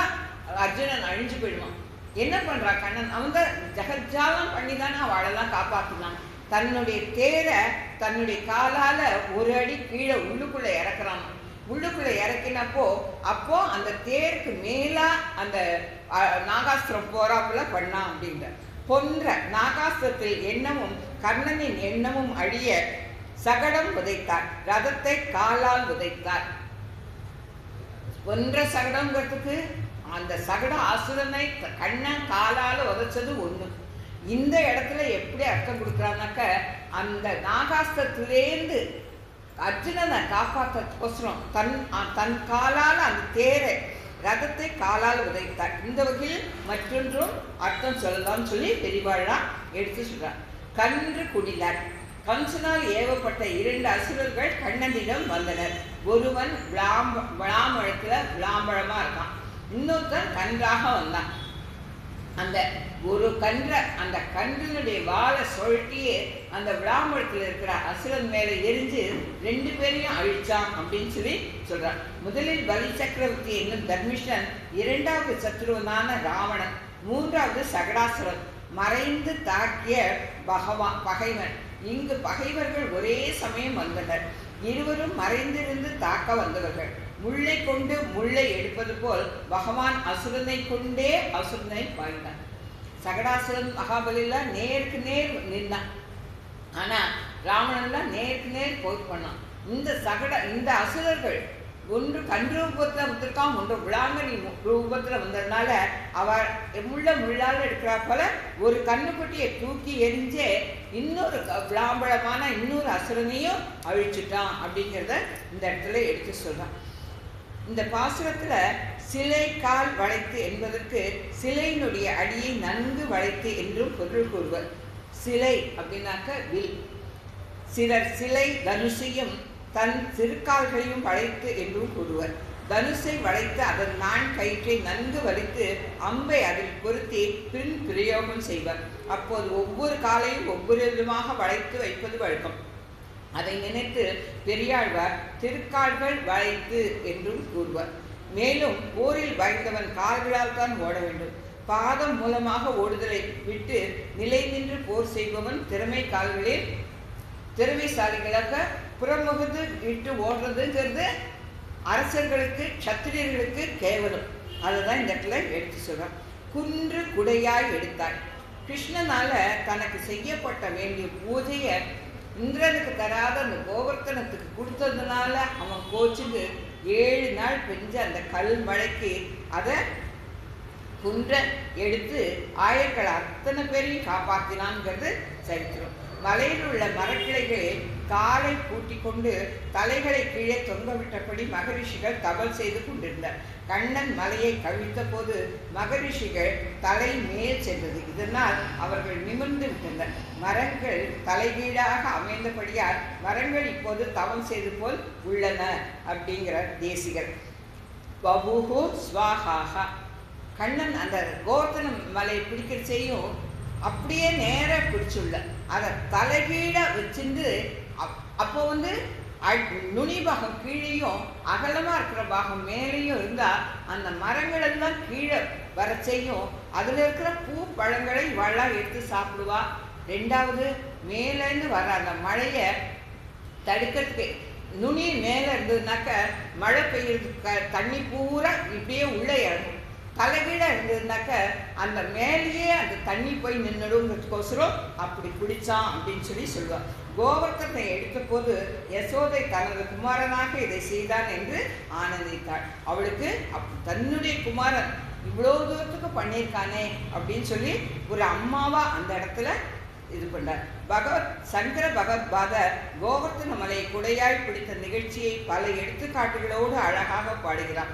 Speaker 1: அர்ஜுனன் அழிஞ்சு போயிடுவான். என்ன பண்றான் கண்ணன்? அவன் தான் ஜகஜாலம் பண்ணி தானே அவளெல்லாம் காப்பாற்றினான். தன்னுடைய தேரை தன்னுடைய காலால ஒரு அடி கீழே உள்ளுக்குள்ள இறக்குறான். உள்ளுக்குள்ள இறக்கினப்போ அந்த தேருக்கு மேலா அந்த நாகாஸ்திரம் போறாப்புல பண்ணான் அப்படின்ற பொன்ற நாகாஸ்திரத்தில் எண்ணமும் கர்ணனின் எண்ணமும் அழிய சகடம் உதைத்தார். ரதத்தை காலால் உதைத்தார். பொன்ற சகடம்ங்கிறதுக்கு அந்த சகட அசுரனை கண்ணன் காலால உதைச்சது ஒண்ணு. இந்த இடத்துல எப்படி அர்த்தம் கொடுக்குறான்னாக்க, அந்த நாகாஸ்திரத்திலேருந்து அர்ஜுனனை காப்பாற்றோசரம் தன் காலால் அந்த தேரை ரதத்தை காலால் உதைத்தார். இந்த வகையில் மற்றொன்றும் அர்த்தம் சொல்லலாம்னு சொல்லி பெரியவாழா எடுத்து சொல்றார். கன்று குடிலார். கம்சனால் ஏவப்பட்ட 2 அசுரர்கள் கண்ணனிடம் வந்தனர். ஒருவன் விளாம்பழத்துல விளாம்பழமா இருக்கான், இன்னொருத்தன் கன்றாக வந்தான். அந்த ஒரு கன்றை அந்த கன்றினுடைய வாழை சுழட்டியே அந்த விளாம்பழத்தில் இருக்கிற அசுரன் மேலே எரிஞ்சு 2 பேரையும் அழிச்சான் அப்படின்னு சொல்லி சொல்றான். முதலில் பலி சக்கரவர்த்தி என்னும் தர்மிஷ்டன், 2வது சத்ருவனான ராவணன், 3வது சகடாசுரன் மறைந்து தாக்கிய பகைவன். இங்கு பகைவர்கள் ஒரே சமயம் வந்தனர். இருவரும் மறைந்திருந்து தாக்க வந்தவர்கள். முள்ளை கொண்டு முள்ளை எடுப்பது போல் பகவான் அசுரனை கொண்டே அசுரனை பாய்ந்தான். சகடாசுரன் மகாபலிலாம் நேருக்கு நேர் நின்னான். ஆனா ராவணன்லாம் நேருக்கு நேர் போய் பண்ணான். இந்த அசுரர்கள் ஒன்று கன்று ரூபத்தில் வந்திருக்கான், ஒன்று விளாங்கனி ரூபத்தில் வந்ததுனால அவர் முள்ளால் எடுக்கிறா போல ஒரு கண்ணுக்குட்டியை தூக்கி எரிஞ்சே இன்னொரு விளாம்பழமான இன்னொரு அசுரனையும் அழிச்சுட்டான் அப்படிங்கிறத இந்த இடத்துல எடுத்து சொல்றான். இந்த பாசுரத்துல சிலை கால் வளைத்து என்பதற்கு சிலையினுடைய அடியை நன்கு வளைத்து என்றும் பொருள் கூறுவர். சிலை அப்படின்னாக்க வில். சிலர் சிலை தனுஷையும் தன் திருக்கால்களையும் வளைத்து என்றும் கூறுவர். தனுஷை வளைத்து அதன் கயிற்றை நன்கு வலித்து அம்பை அதில் பொருத்தி பின் பிரயோகம் செய்வர். அப்போது ஒவ்வொரு காலையும் ஒவ்வொரு விதமாக வளைத்து வைப்பது வழக்கம். அதை நினைத்து பெரியாழ்வார் திருக்கால்கள் வளைத்து என்றும் கூறுவர். மேலும் போரில் பயந்தவன் கால்களால் தான் ஓட வேண்டும். பாதம் மூலமாக ஓடுதலை விட்டு நிலை நின்று போர் செய்பவன் திறமைசாலிகளாக புறமுகத்து விட்டு ஓடுறதுங்கிறது அரசர்களுக்கு சத்திரியர்களுக்கு கேவலம். அதுதான் இந்த இடத்துல எடுத்து சொல்றான். குன்று குடையாய் எடுத்தாய். கிருஷ்ணனால தனக்கு செய்யப்பட்ட வேண்டிய பூஜையை இந்திரனுக்கு தராத அந்த கோவர்த்தனத்துக்கு கொடுத்ததுனால அவன் கோச்சுக்கு 7 நாள் பெஞ்ச அந்த கல் மழைக்கு அதை குன்றை எடுத்து ஆயர்கள் அத்தனை பேரையும் காப்பாற்றினான்ங்கிறது சரித்திரம். மலையில் உள்ள மரக்கிளைகளை காலை பூட்டி கொண்டு தலைகளை கீழே தொங்கவிட்டபடி மகரிஷிகள் தபல் செய்து கொண்டிருந்தார். கண்ணன் மலையை கவிழ்த்த போது மகரிஷிகள் தலை மேல் சென்றது. இதனால் அவர்கள் நிமிர்ந்து விட்டனர். மரங்கள் தலைகீழாக அமைந்தபடியால் மரங்கள் இப்போது தவம் செய்து போல் உள்ளன அப்படிங்கிறார் தேசிகர். பபுஹு ஸ்வாஹாஹா. கண்ணன் அந்த கோவர்த்தன மலை பிடிக்கிற செய்யும் அப்படியே நேராக பிடிச்சுள்ள அதை தலைகீழாக வச்சுட்டு அப்போ நுனி பாகம் கீழேயும் அகலமாக இருக்கிற பாகம் மேலேயும் இருந்தால் அந்த மரங்கள் எல்லாம் கீழே வர செய்யும். அதில் இருக்கிற பூ பழங்களை இவெல்லாம் எடுத்து சாப்பிடுவா. 2வது மேலேருந்து வர அந்த மழையை தடுக்கிறதுக்கு நுனி மேலே இருந்ததுனாக்க மழை பெய்யறதுக்கு தண்ணி பூரா இப்படியே உள்ளே இறங்கும். தலைகீழ இருந்ததுனாக்க அந்த மேலேயே அந்த தண்ணி போய் நின்றுடுங்கிறதுக்கோசரம் அப்படி பிடிச்சான் அப்படின்னு சொல்லி சொல்லுவாள். கோவர்த்தனை எடுத்த போது யசோதை தனது குமாரனாக இதை செய்தான் என்று ஆனந்தித்தாள். அவளுக்கு தன்னுடைய குமாரன் இவ்வளோ தூரத்துக்கு பண்ணியிருக்கானே அப்படின்னு சொல்லி ஒரு அம்மாவா அந்த இடத்துல இது பண்ணார். சங்கர பகவத்பாதர் கோவர்த்தன மலையை குடையாய் பிடித்த நிகழ்ச்சியை பல எடுத்துக்காட்டுகளோடு அழகாக பாடுகிறார்.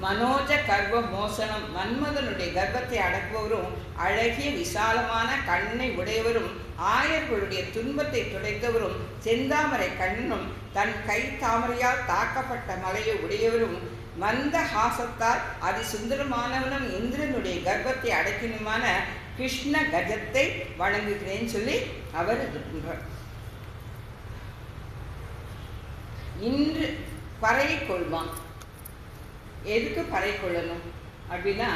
Speaker 1: மனோஜ கர்வ மோசனம், மன்மதனுடைய கர்ப்பத்தை அடக்குபவரும் அழகிய விசாலமான கண்ணை உடையவரும் ஆயர்களுடைய துன்பத்தை துடைத்தவரும் செந்தாமரை கண்ணனும் தன் கை தாமரையால் தாக்கப்பட்ட மலையை உடையவரும் மந்த ஹாசத்தால் அதி சுந்தரமானவனும் இந்திரனுடைய கர்ப்பத்தை அடக்கினுமான கிருஷ்ண கஜத்தை வணங்குகிறேன்னு சொல்லி அவர் இருக்கின்றார். இன்று பறை கொள்வான். எதுக்கு பறை கொள்ளணும் அப்படின்னா,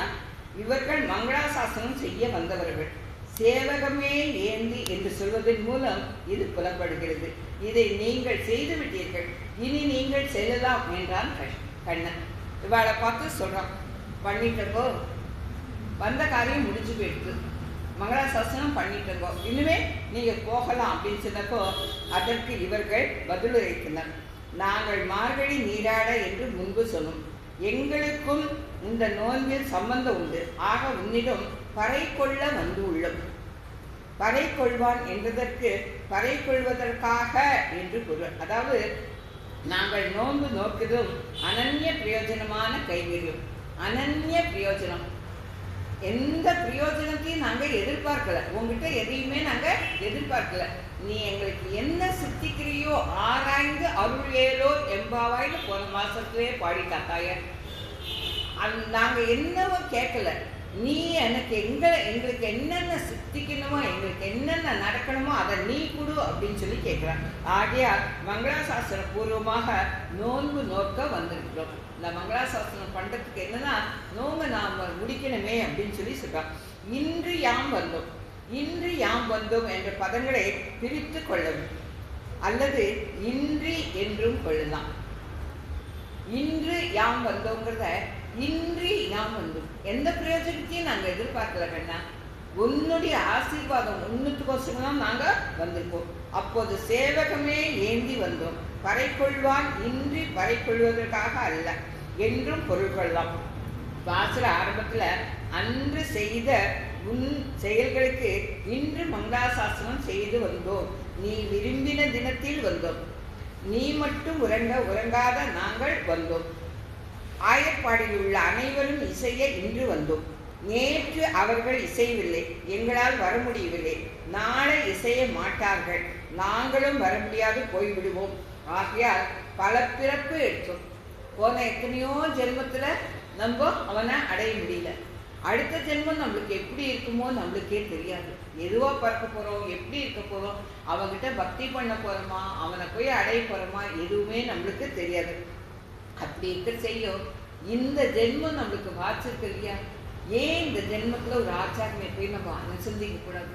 Speaker 1: இவர்கள் மங்களாசாசனம் செய்ய வந்தவர்கள். சேவகமே ஏந்தி என்று சொல்வதன் மூலம் இது புலப்படுகிறது. இதை நீங்கள் செய்து விட்டீர்கள், இனி நீங்கள் செல்லலாம் என்றான் கண்ணன். இவளை பார்த்து சொல்றான், பண்ணிட்டங்கோ, வந்த காரியம் முடிஞ்சு போயிடுது, மங்களாசாசனம் பண்ணிட்டங்கோ, இனிமே நீங்க போகலாம் அப்படின்னு சொன்னப்போ அதற்கு இவர்கள் பதிலுரைத்தனர். நாங்கள் மார்கழி நீராட என்று முன்பு சொன்னோம். எங்களுக்கும் இந்த நோன்பில் சம்பந்தம் உண்டு. ஆக உன்னிடம் பறை கொள்ள வந்து உள்ளோம். பறை கொள்வான் என்றதற்கு பறை கொள்வதற்காக என்று பொருள். அதாவது நாங்கள் நோன்பு நோக்குதும் அனன்ய பிரயோஜனமான கைங்கரியம். அனன்ய பிரயோஜனம், எந்த பிரயோஜனத்தையும் நாங்கள் எதிர்பார்க்கல. உங்ககிட்ட எதையுமே நாங்கள் எதிர்பார்க்கல. நீ எங்களுக்கு என்ன சித்திக்கிறியோ ஆராய்ந்து அருள் ஏலோ எம்பாவாய்னு போன மாசத்துலேயே பாடிட்டா தாயார். நாங்கள் என்னவோ கேட்கல, நீ எனக்கு எங்களுக்கு என்னென்ன சித்திக்கணுமோ, எங்களுக்கு என்னென்ன நடக்கணுமோ அதை நீ கொடு அப்படின்னு சொல்லி கேட்குறான். ஆகையால் மங்களாசாசன பூர்வமாக நோன்பு நோக்க வந்திருக்கிறோம். இந்த மங்களாசாசனம் பண்ணுறதுக்கு என்னன்னா, நோன்பு நாம் முடிக்கணுமே அப்படின்னு சொல்லி சொல்கிறான். இன்று யாம் வந்தோம், இன்று யாம் வந்தோம் என்ற பதங்களை பிரித்து கொள்ளவும், அல்லது இன்றி என்றும் கொள்ளலாம். இன்று யாம் வந்தோங்கிறத இன்றி யாம் வந்தோம், எந்த பிரயோஜனத்தையும் நாங்கள் எதிர்பார்க்கல கண்ணா, உன்னுடைய ஆசீர்வாதம் ஒன்றுத்துக்கோசரம் நாங்கள் வந்திருக்கோம். அப்போது சேவகமே ஏந்தி வந்தோம். பறை கொள்வான் இன்றி பறை கொள்வதற்காக அல்ல என்றும் பொருள் கொள்ளலாம். பாசுர ஆரம்பத்தில் அன்று செய்த உன் செயல்களுக்கு இன்று மங்களாசாசனம் செய்து வந்தோம். நீ விரும்பின தினத்தில் வந்தோம். நீ மட்டும் உறங்காத நாங்கள் வந்தோம். ஆயப்பாடியில் உள்ள அனைவரும் இசைய இன்று வந்தோம். நேற்று அவர்கள் இசையவில்லை, எங்களால் வர முடியவில்லை. நாளை இசைய மாட்டார்கள், நாங்களும் வர முடியாது போய்விடுவோம். ஆகையால் பல பிறப்பு எடுத்தோம். போன எத்தனையோ ஜென்மத்தில் நம்ம அவனை அடைய முடியல. அடுத்த ஜென்மம் நம்மளுக்கு எப்படி இருக்குமோ நம்மளுக்கே தெரியாது. எதுவாக பார்க்க போகிறோம், எப்படி இருக்க போகிறோம், அவங்ககிட்ட பக்தி பண்ண போகிறோமா, அவனை போய் அடைய போகிறோமா, எதுவுமே நம்மளுக்கு தெரியாது. அப்படி இருக்க செய்யும் இந்த ஜென்மம் நம்மளுக்கு வாச்சிருக்கு இல்லையா? ஏன் இந்த ஜென்மத்தில் ஒரு ஆச்சாரமே போய் நம்ம அனுசந்திக்க கூடாது?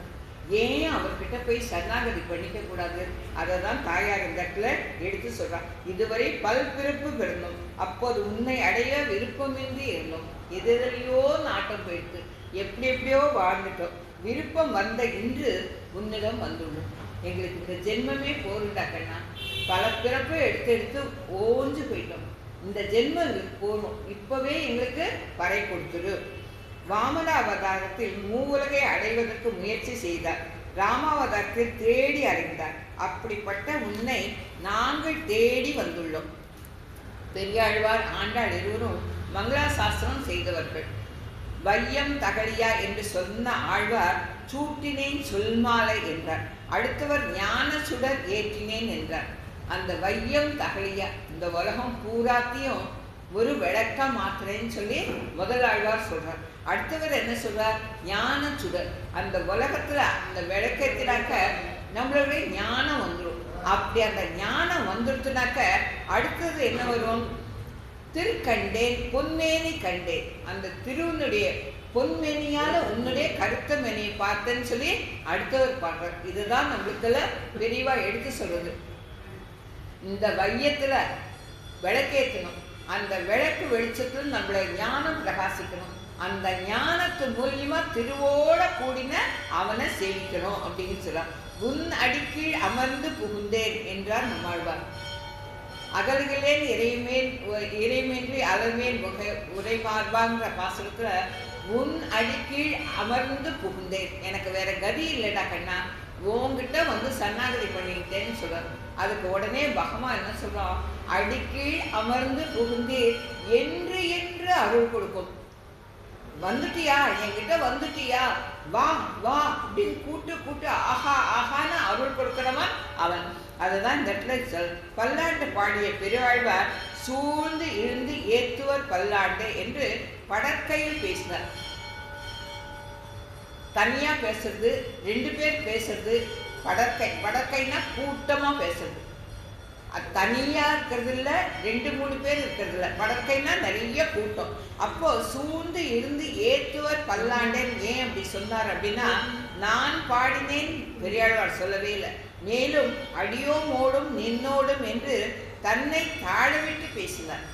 Speaker 1: ஏன் அவர்கிட்ட போய் சரணாகதி பண்ணிக்க கூடாது? அதை தான் தாயார் இந்த இடத்துல எடுத்து சொல்றான். இதுவரை பல்பிறப்பு பிறந்தோம், அப்போது உன்னை அடைய விருப்பமின்றி இருந்தோம். எதிரையோ நாட்டம் போயிட்டு எப்படி எப்படியோ வாழ்ந்துட்டோம். விருப்பம் வந்த இன்று உன்னிடம் வந்துள்ளோம். எங்களுக்கு இந்த ஜென்மமே போருண்டா கண்ணா, பல பிறப்பை எடுத்து எடுத்து ஓஞ்சு போயிட்டோம். இந்த ஜென்மம் போரும், இப்பவே எங்களுக்கு பறை கொடுத்துரு. வாமன அவதாரத்தில் மூவுலகை அடைவதற்கு முயற்சி செய்தார். ராமாவதாரத்தில் தேடி அடைந்தார். அப்படிப்பட்ட உன்னை நாங்கள் தேடி வந்துள்ளோம். பெரியாழ்வார் ஆண்டாள் இருவரும் மங்களாசாசனம் செய்தவர்கள். வையம் தகழியா என்று சொன்ன ஆழ்வார் சூட்டினேன் சொல்மாலை என்றார். அடுத்தவர் ஞான சுடர் ஏற்றினேன் என்றார். அந்த வையம் தகழியா, இந்த உலகம் பூராத்தையும் ஒரு விளக்க மாத்திரேன்னு சொல்லி முதலாழ்வார் சொல்றார். அடுத்தவர் என்ன சொல்றார்? ஞான சுடர். அந்த உலகத்துல அந்த விளக்கத்தினாக்க நம்மளுடைய ஞானம் வந்துடும். அப்படி அந்த ஞானம் வந்துடுத்துனாக்க அடுத்தது என்ன வரும்? திருக்கண்டேன் பொன்மேனி கண்டேன். அந்த திருவனுடைய பொன்மேனியால உன்னுடைய கருத்த மேனியை பார்த்தேன்னு சொல்லி அடுத்தவர் பாடுறார். இதுதான் நம்மளுக்குள்ள விரிவா எடுத்து சொல்றது. இந்த வையத்துல விளக்கேற்றணும், அந்த விளக்கு வெளிச்சத்துல நம்மள ஞானம் பிரகாசிக்கணும். அந்த ஞானத்து மூலியமா திருவோட கூடின அவனை சேவிக்கணும் அப்படின்னு சொல்றான். உன் அடிக்கீழ் அமர்ந்து புகுந்தேன் என்றார் நம்மாழ்வார். அகல்களேன் இறைமேன்றி அகல்மேல் உரைமார்பாங்கிற பாசுரத்துல உன் அடிக்கீழ் அமர்ந்து புகுந்தேன், எனக்கு வேற கதி இல்லைடா கண்ணா, உன்கிட்ட வந்து சரணாகதி பண்ணிக்கிட்டேன்னு சொல்றாரு. அதுக்கு உடனே பகவான் என்ன சொல்றான், அடிக்கீழ் அமர்ந்து புகுந்தேன் என்று என்று அருள் கொடுக்கும். வந்துட்டியா, என்கிட்ட வந்துட்டியா, வா வா அப்படின்னு கூட்டு ஆஹா ஆஹான்னு அருள் கொடுக்கிறவன் அவன். அதுதான் இந்த இடத்துல பல்லாண்டு பாடிய பெருவாழ்வார் சூழ்ந்து இருந்து ஏத்துவர் பல்லாண்டு என்று படற்கையில் பேசினார். தனியா பேசுறது, 2 பேர் பேசுறது படற்கைனா கூட்டமா பேசுறது. அது தனியா இருக்கிறது இல்ல, 2-3 பேர் இருக்கிறது இல்ல, படற்கைனா நிறைய கூட்டம். அப்போ சூழ்ந்து இருந்து ஏத்துவர் பல்லாண்டேன் ஏன் அப்படி சொன்னார் அப்படின்னா, நான் பாடினேன் பெரியாழ்வார் சொல்லவே இல்லை. மேலும் அடியோம் ஓடும் நின்னோடும் என்று தன்னை தாழவிட்டு பேசினார்.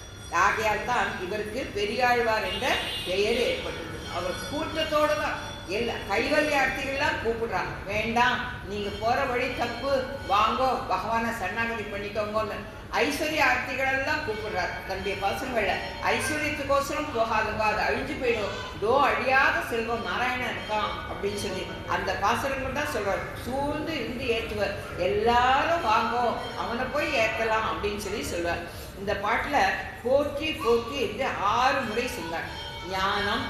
Speaker 1: ஆகையால் தான் இவருக்கு பெரியாழ்வார் என்ற பெயர் ஏற்பட்டது. அவர் கூட்டத்தோடு தான் எல்லா கைவல்யார்த்திகள்லாம் கூப்பிடுறாங்க, வேண்டாம் நீங்க போற வழி தப்பு, வாங்கோ பகவானை சரணாகதி பண்ணிக்கோங்கன்னு. ஐஸ்வர்ய ஆர்த்திகளெல்லாம் கூப்பிடுறாரு தன்னுடைய பசங்களை, ஐஸ்வர்யத்துக்கோசரம் போகாதுங்க, அது அழிஞ்சு போயிடும், தோ அழியாத செல்வம் நாராயணன் இருக்கான் அப்படின்னு சொல்லி அந்த பாசுரங்கள் தான் சொல்றாரு. சூழ்ந்து இருந்து ஏற்றுவர், எல்லாரும் வாங்கோ அவனை போய் ஏற்றலாம் அப்படின்னு சொல்லி சொல்வார். இந்த பாட்டுல போற்றி போற்றி என்று 6 முறை சொன்னார். ஞானம்,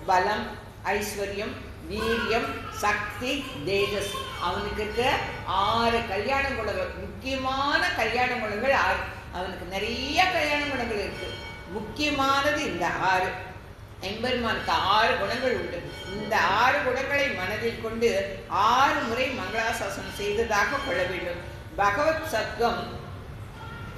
Speaker 1: பலம், ஐஸ்வர்யம், வீரியம், சக்தி, தேஜஸ், அவனுக்கு இருக்கிற 6 கல்யாண குணங்கள், முக்கியமான கல்யாண குணங்கள் 6. அவனுக்கு நிறைய கல்யாண குணங்கள் இருக்கு, முக்கியமானது இந்த 6. எம்பெருமானுக்கு 6 குணங்கள் உண்டு. இந்த 6 குணங்களை மனதில் கொண்டு 6 முறை மங்களாசாசனம் செய்ததாக கொள்ள வேண்டும். பகவத் சத்வம்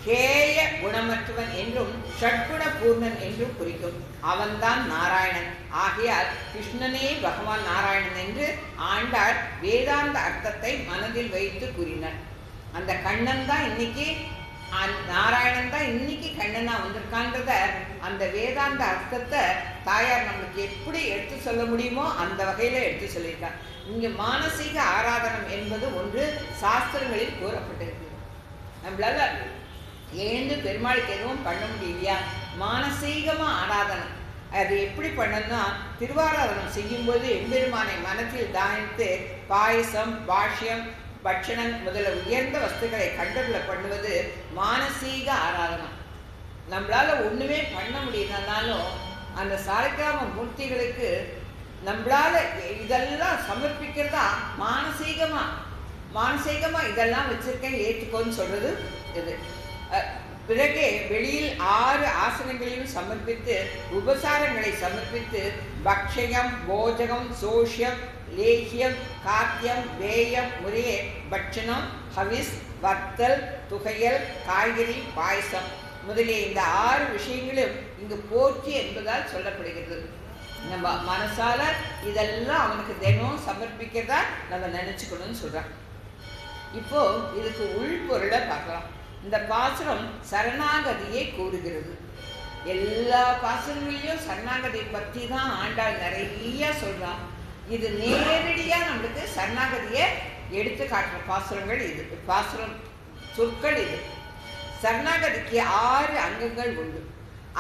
Speaker 1: கேய குணமற்றவன் என்றும் ஷட்குண பூர்ணன் என்றும் குறிக்கும். அவன்தான் நாராயணன். ஆகையால் கிருஷ்ணனே பகவான் நாராயணன் என்று ஆண்டார் வேதாந்த அர்த்தத்தை மனதில் வைத்து கூறினார். அந்த கண்ணன் தான் இன்னைக்கு, நாராயணன் தான் இன்னைக்கு கண்ணனா வந்திருக்கான்றத அந்த வேதாந்த அர்த்தத்தை தாயார் நம்மளுக்கு எப்படி எடுத்து சொல்ல முடியுமோ அந்த வகையில எடுத்து சொல்லியிருக்கார். இங்க மானசீக ஆராதனம் என்பது ஒன்று சாஸ்திரங்களில் கூறப்பட்டிருக்கு. நம்மளால எழுந்து பெருமாளுக்கு எதுவும் பண்ண முடியலையா, மானசீகமா ஆராதனை அது எப்படி பண்ணணும்னா, திருவாராதனம் செய்யும்போது எம்பெருமானை மனத்தில் தானித்து பாயசம், பாஷ்யம், பட்சணம் முதல உயர்ந்த வஸ்துக்களை கண்டறில பண்ணுவது மானசீக ஆராதனம். நம்மளால ஒண்ணுமே பண்ண முடியலனாலும் அந்த சாலக்கிராம மூர்த்திகளுக்கு நம்மளால இதெல்லாம் சமர்ப்பிக்கிறதா மானசீகமா இதெல்லாம் வச்சிருக்கேன் ஏற்றுக்கோன்னு சொல்றது இது. பிறகு வெளியில் 6 ஆசனங்களையும் சமர்ப்பித்து உபசாரங்களை சமர்ப்பித்து பக்ஷயம், போஜகம், சோஷியம், லேகியம், காத்தியம், வேயம் முறையே பட்சணம், ஹவிஸ், வத்தல், துகையல், காய்கறி, பாயசம் முதலிய இந்த 6 விஷயங்களும் இங்கு போற்றி என்பதால் சொல்லப்படுகிறது. நம்ம மனசால இதெல்லாம் அவனுக்கு தினம் சமர்ப்பிக்கிறதா நம்ம நினைச்சுக்கணும்னு சொல்றான். இப்போ இதுக்கு உள்பொருளை பார்க்கலாம். இந்த பாசுரம் சரணாகதியை கூறுகிறது. எல்லா பாசுரங்களையும் சரணாகதியை பற்றி தான் ஆண்டாள் நிறைய சொல்றான். இது நேரடியா நம்மளுக்கு சரணாகதியை எடுத்து காட்டுற பாசுரங்கள் இது, பாசுரம் சொற்கள் இது. சரணாகதிக்கு 6 அங்கங்கள் உண்டு.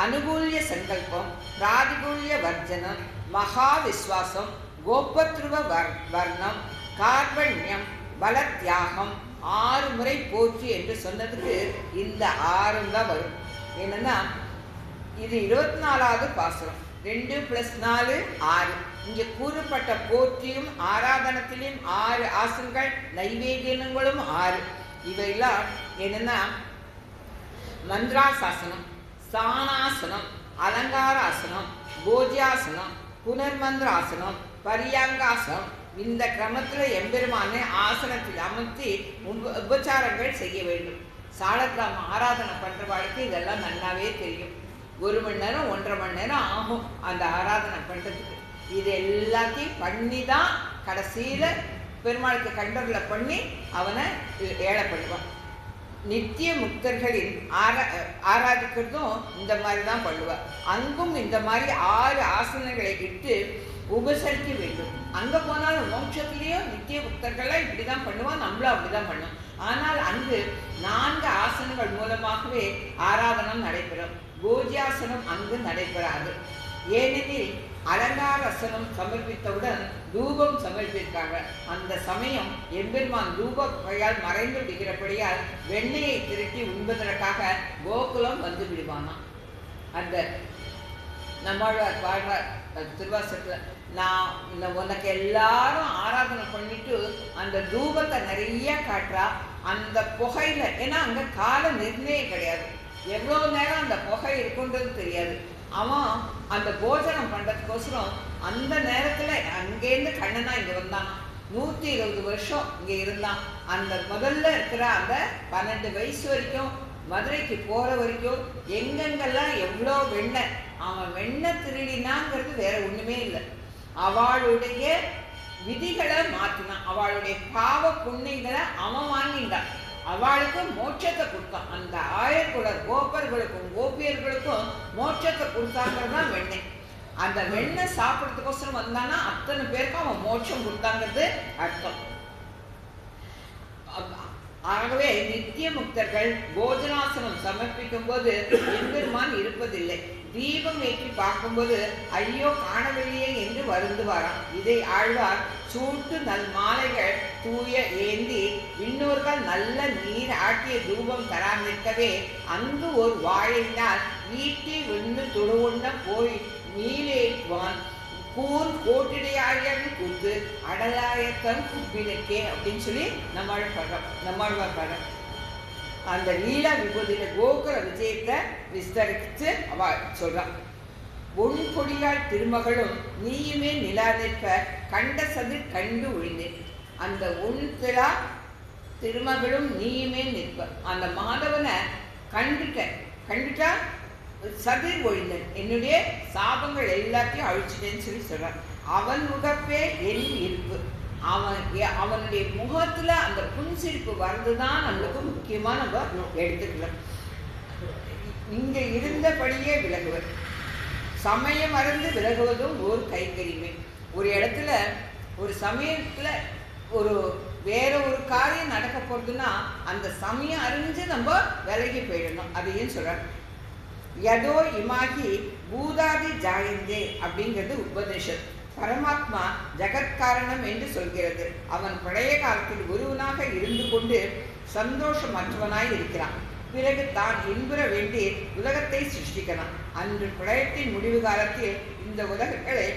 Speaker 1: அனுகூல்ய சங்கல்பம், பிராதிகூல்ய வர்ஜனம், மகா விஸ்வாசம், கோபத்ருவ வர்ணம், கார்பண்யம், பலத்தியாகம், 6 முறை போற்றி என்று சொன்னதுக்கு இந்த 6 தான் வரும். என்னன்னா இது 24வது பாசுரம். 2 + 4 6. இங்கே கூறப்பட்ட போற்றியும் ஆராதனத்திலும் 6 ஆசனங்கள், நைவேத்தியங்களும் 6. இவையெல்லாம் என்னன்னா மந்திராசாசனம், ஸ்தானாசனம், அலங்காராசனம், போஜ்யாசனம், புனர்மந்திராசனம், பரியாங்காசனம். இந்த கிரமத்தில் எம்பெருமான ஆசனத்தில் அமர்த்தி உபச்சாரங்கள் செய்ய வேண்டும். சாலக்கிராம ஆராதனை பண்ணுறவாளுக்கு இதெல்லாம் நல்லாவே தெரியும். 1 மணி நேரம் 1.5 மணி நேரம் ஆகும் அந்த ஆராதனை பண்ணுறதுக்கு. இது எல்லாத்தையும் பண்ணி தான் கடைசியில் பெருமாளுக்கு கண்டறில் பண்ணி அவனை ஏழை பண்ணுவான். நித்திய முக்தர்களின் ஆராதிக்கிறதும் இந்த மாதிரி தான் பண்ணுவார். அங்கும் இந்த மாதிரி 6 ஆசனங்களை இட்டு உபசரிக்க வேண்டும். அங்கே போனாலும் மோட்சத்திலேயும் நித்திய புக்தர்கள்லாம் இப்படி தான் பண்ணுவான், நம்மளும் அப்படி தான் பண்ணும். ஆனால் அங்கு 4 ஆசனங்கள் மூலமாகவே ஆராதனம் நடைபெறும். பூஜ்யாசனம் அங்கு நடைபெறாது. ஏனெனில் அலங்காரசனம் சமர்ப்பித்தவுடன் தூபம் சமர்ப்பித்தாங்க. அந்த சமயம் எம்பெருமான் தூப கையால் மறைந்து விடுகிறபடியால் வெண்ணெயை திரட்டி உண்பதற்காக கோகுலம் வந்து விடுவானாம். அந்த நம்மாழ்வார் பாடுறார் திருவாசகத்தில், நான் உனக்கு எல்லாரும் ஆராதனை பண்ணிட்டு அந்த தூபத்தை நிறைய காட்டுறா. அந்த புகையில, ஏன்னா அங்கே கால நிர்ணயம் கிடையாது, எவ்வளோ நேரம் அந்த புகை இருக்குன்றது தெரியாது. அவன் அந்த போஜனம் பண்ணுறதுக்கோசரம் அந்த நேரத்தில் அங்கேருந்து கண்ணனா இங்கே வந்தான். 120 வருஷம் இங்கே இருந்தான். அந்த முதல்ல இருக்கிற அந்த 12 வயசு வரைக்கும் மதுரைக்கு போகிற வரைக்கும் எங்கெங்கெல்லாம் எவ்வளோ வெண்ணெய், அவன் வெண்ணெய் திருடினாங்கிறது வேற ஒன்றுமே இல்லை. அவளுடைய விதிகளை மாற்றினான், அவளுடைய பாவ புண்ணியங்களை அவன் வாங்கிட்டான், அவளுக்கு மோட்சத்தை கொடுத்தான். அந்த ஆயர்குலர் கோப்பர்களுக்கும் கோபியர்களுக்கும் மோட்சத்தை கொடுத்தாங்கிறது தான் வெண்ணெய். அந்த வெண்ணெய் சாப்பிட்றதுக்கோசரம் வந்தானா அத்தனை பேருக்கும் அவன் மோட்சம் கொடுத்தாங்கிறது அர்த்தம். ஆகவே நித்திய முக்தர்கள் போஜனாசனம் சமர்ப்பிக்கும் போது எம்பெருமான் இருப்பதில்லை. தீபம் ஏற்றி பார்க்கும்போது ஐயோ காணவில்லையே என்று வருந்துவாராம். இதை ஆழ்வார் சூட்டு நல் மாலைகள் தூய ஏந்தி இன்னொருக்கால் நல்ல நீர் ஆட்டிய தூபம் தராமிருக்கவே அங்கு ஒரு வாழையினால் ஈட்டி வெண்ணு தொடுவுண்ண போய் நீலேற்றுவான் கூர் கோட்டிடையாழி கூத்து அடலாயத்தன் குப்பினுக்கே அப்படின்னு சொல்லி நம்மாழ்வார் பாடுறோம். அந்த லீலா விபூதியில கோகுல விஜயத்தை விஸ்தரித்து அவ சொல்றான். உன் கொடியால் திருமகளும் நீயுமே நிலா நிற்ப கண்ட சதிர் கண்டு ஒழிந்தேன். அந்த உன் திலா திருமகளும் நீயுமே நிற்ப, அந்த மாதவனை கண்டுட்டா சதிர் ஒழிந்தன், என்னுடைய சாபங்கள் எல்லாத்தையும் அழிச்சிட்டேன்னு சொல்லி சொல்றான். அவன் முகப்பே என் இருப்பு, அவனுடைய முகத்துல அந்த புன்சிரிப்பு வர்றதுதான் நம்மளுக்கு முக்கியமா நம்ம எடுத்துக்கலாம். இங்க இருந்தபடியே விலகுவர், சமயம் அறிந்து விலகுவதும் ஒரு கைங்கரிமை. ஒரு இடத்துல ஒரு சமயத்துல வேற ஒரு காரியம் நடக்க போறதுன்னா அந்த சமயம் அறிஞ்சு நம்ம விலகி போயிடணும். அதையும் சொல்றாங்க. யதோ இமாகி பூதாதி ஜாயந்தே அப்படிங்கிறது உபதேசம். பரமாத்மா ஜகத்காரணம் என்று சொல்கிறது. அவன் பழைய காலத்தில் ஒருவனாக இருந்து கொண்டு சந்தோஷமற்றவனாய் இருக்கிறான். பிறகு தான் இன்புற வேண்டி உலகத்தை சிருஷ்டிக்கிறான். அன்று பிரளயத்தின் முடிவு காலத்தில் இந்த உலகங்களை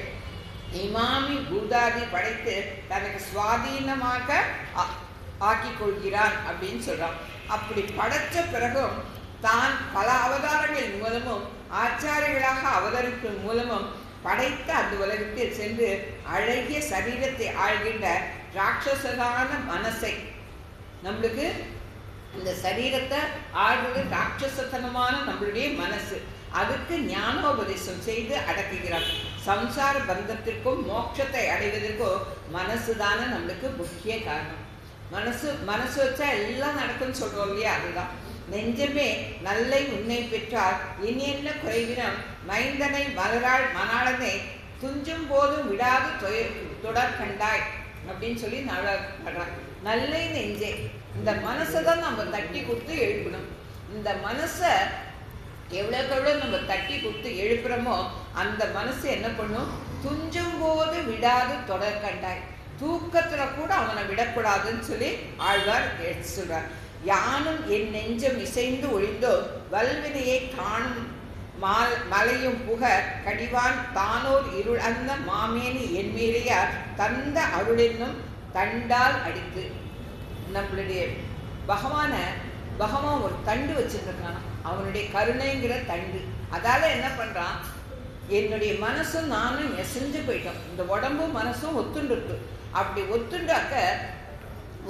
Speaker 1: இமாமி பூதாதி படைத்து தனக்கு சுவாதீனமாக ஆக்கிக் கொள்கிறான் அப்படின்னு சொல்றான். அப்படி படைச்ச பிறகும் தான் பல அவதாரங்கள் மூலமும் ஆச்சாரியர்களாக அவதரிப்பின் மூலமும் படைத்த அந்த உலகத்தில் சென்று அழகிய சரீரத்தை ஆழ்கின்ற ராட்சசனான மனசை, நம்மளுக்கு இந்த சரீரத்தை ஆழ்வது ராட்சசத்தனமான நம்மளுடைய மனசு, அதுக்கு ஞானோபதேசம் செய்து அடக்குகிறார். சம்சார பந்தத்திற்கும் மோட்சத்தை அடைவதற்கும் மனசு தானே நம்மளுக்கு முக்கிய காரணம். மனசு வச்சா எல்லாம் நடக்கும்னு சொல்றோம் இல்லையா, அதுதான். நெஞ்சமே நல்லை உன்னை பெற்றால் இனி என்ன குறைவினம் மைந்தனை மலராள் மணாளனை துஞ்சும் போதும் விடாது தொடர் கண்டாய் அப்படின்னு சொல்லி நாடுறான். நல்லை நெஞ்சே, இந்த மனசை தான் நம்ம தட்டி கொடுத்து எழுப்பணும். இந்த மனசை எவ்வளோக்கு நம்ம தட்டி கொடுத்து எழுப்புறோமோ அந்த மனசு என்ன பண்ணும், துஞ்சும் போது விடாது தொடர் கண்டாய், தூக்கத்துல கூட அவனை விடக்கூடாதுன்னு சொல்லி ஆழ்வார் எடுத்து சொல்றார். யானும் என் நெஞ்சம் இசைந்து ஒழிந்தோ வல்வினையை காணும் மலையும் புக கடிவான் தானோர் இருள் அந்த மாமேனி என் மீறையார் தந்த அருளென்னும் தண்டால் அடித்து. நம்மளுடைய பகவான் ஒரு தண்டு வச்சிருக்கான், அவனுடைய கருணைங்கிற தண்டு. அதால என்ன பண்றான், என்னுடைய மனசும் நானும் எசைஞ்சு போயிட்டோம், இந்த உடம்பும் மனசும் ஒத்துண்டு. அப்படி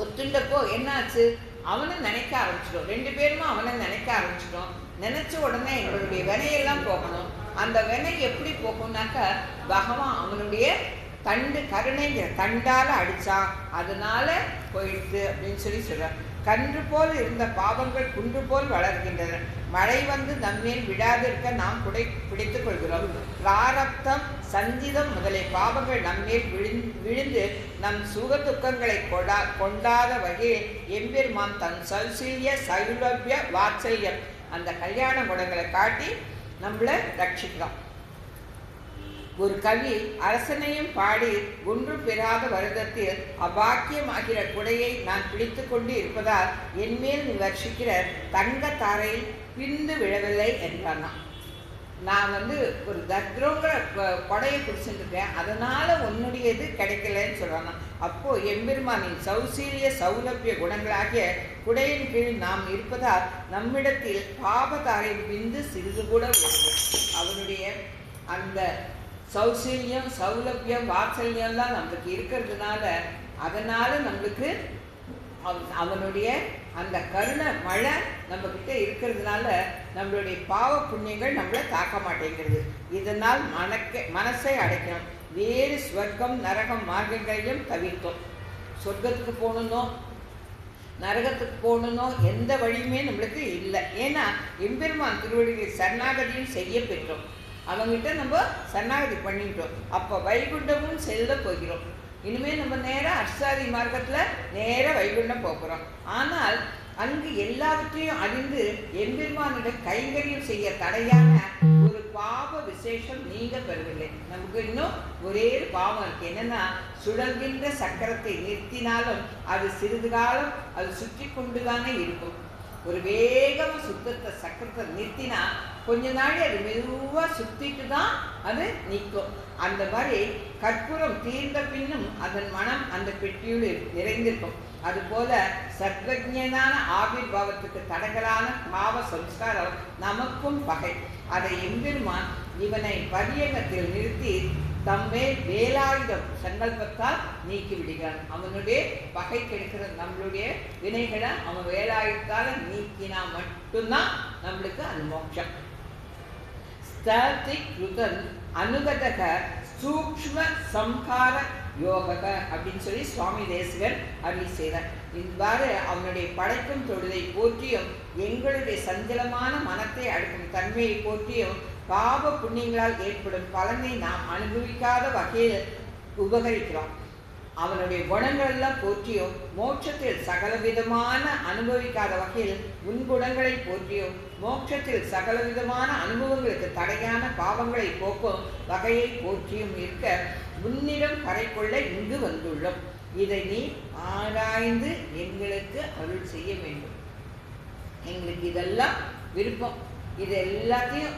Speaker 1: ஒத்துண்டப்போ என்னாச்சு, அவனை நினைக்க ஆரம்பிச்சிட்டோம், 2 பேருமே அவனை நினைக்க ஆரம்பிச்சிட்டோம். நினைச்ச உடனே எங்களுடைய வினையெல்லாம் போகணும். அந்த வினை எப்படி போகும்னாக்க பகவான் அவனுடைய தண்டு கருணைங்கிற தண்டால அடிச்சான், அதனால போயிடுது அப்படின்னு சொல்லி சொல்றான். கன்று போல் இருந்த பாவங்கள் குன்று போல் வளர்கின்றன. மழை வந்து நம்மேல் விடாதிருக்க நாம் பிடித்துக் கொள்கிறோம். பிராரப்தம் சஞ்சிதம் முதலிய பாவங்கள் நம்மேல் விழுந்து நம் சுக துக்கங்களை கொண்டாத வகையில் எம்பெருமான் தன் சௌசல்ய சௌலபிய வாத்சல்யம் அந்த கல்யாண குணங்களை காட்டி நம்மளை ரட்சிக்கலாம். ஒரு கவி அரசனையும் பாடி ஒன்றும் பெறாத வருடத்தில் அபாக்கியமாகிற குடையை நான் பிடித்து கொண்டு இருப்பதால் என்மேல் நீ வர்ஷிக்கிற தங்க தாரையில் பிந்து விழவில்லை என்றானா. நான் ஒரு தத்ரோங்கிற கொடையை பிடிச்சிருக்கேன், அதனால உன்னுடையது கிடைக்கலன்னு சொல்றானா. அப்போ எம்பெருமானின் சௌசீரிய சௌலபிய குணங்களாகிய குடையின் கீழ் நாம் இருப்பதால் நம்மிடத்தில் பாபதாரையின் பிந்து சிறிது கூட உள்ளது. அவனுடைய அந்த சௌசல்யம் சௌலபியம் வாத்சல்யம்லாம் நம்மளுக்கு இருக்கிறதுனால அதனால நம்மளுக்கு அவனுடைய அந்த கருணை மழை நம்மக்கிட்ட இருக்கிறதுனால நம்மளுடைய பாவ புண்ணியங்கள் நம்மளை தாக்க மாட்டேங்கிறது. இதனால் மனசை அடைக்கணும். வேறு ஸ்வர்க்கம் நரகம் மார்க்கங்களையும் தவிர்த்தோம். சொர்க்கத்துக்கு போகணும் நரகத்துக்கு போகணும் எந்த வழியுமே நம்மளுக்கு இல்லை. ஏன்னா எம்பெருமான் திருவடிகளை சரணாகதியும் செய்ய பெற்றோம். அவங்ககிட்ட நம்ம சரணாகதி பண்ணிட்டோம். அப்போ வைகுண்டமும் செல்ல போகிறோம். இனிமேல் நம்ம நேராக அர்சாதி மார்க்கத்தில் நேராக வைகுண்டம் போகிறோம். ஆனால் அங்கு எல்லாவற்றையும் அறிந்து எம்பெருமானிடம் கைங்கரியம் செய்ய தடையான ஒரு பாவ விசேஷம் நீங்க பெறவில்லை. நமக்கு இன்னும் ஒரே பாவம் இருக்கு. என்னன்னா, சுழல்கின்ற சக்கரத்தை நிறுத்தினாலும் அது சிறிது காலம் அது சுற்றி கொண்டுதானே இருக்கும். ஒரு வேகமாக சுத்தத்தை சக்கரத்தை நிறுத்தினா கொஞ்ச நாள் அது மெதுவாக சுத்திட்டு தான் அது நிற்கும். அந்த மாதிரி கற்பூரம் தீர்ந்த பின்னும் அதன் மனம் அந்த பெட்டியோடு நிறைந்திருக்கும். அதுபோல சர்வஜனான ஆவிர்வாவத்துக்கு தடங்களான பாவ சம்ஸ்காரம் நமக்கும் பகை. அதை எம்பெருமான் இவனை பரியங்கத்தில் நிறுத்தி தம்மே வேலாயுதம் சங்கல்பத்தால் நீக்கி விடுகிறான். அவனுடைய பகை கெடுக்கிற நம்மளுடைய வினைகளை அவன் வேலாயுதத்தால் நீக்கினா மட்டும்தான் நம்மளுக்கு அது மோட்சம். ஸ்ததி கிருதன் அனுகதக சூக்ஷ்ம சம்ஹார யோக அப்படின்னு சொல்லி சுவாமி தேசிகன் அருள் செய்தார். இவ்வாறு அவனுடைய படைக்கும் தொழிலை போற்றியும் எங்களுடைய சஞ்சலமான மனத்தை அடக்கும் தன்மையை போற்றியும் பாவ புண்ணியங்களால் ஏற்படும் பலனை நாம் அனுபவிக்காத வகையில் உபகரிக்கிறோம். அவனுடைய குணங்கள் எல்லாம் போற்றியும் மோட்சத்தில் சகலவிதமான அனுபவிக்காத வகையில் உன்குணங்களை போற்றியும் மோட்சத்தில் சகலவிதமான அனுபவங்களுக்கு தடையான பாவங்களை போக்கும் வகையை போற்றியும் இருக்க உன்னிடம் கரை கொள்ள இங்கு வந்துள்ளோம். இதை நீ ஆராய்ந்து எங்களுக்கு அருள் செய்ய வேண்டும். எங்களுக்கு இதெல்லாம் விருப்பம். இது எல்லாத்தையும்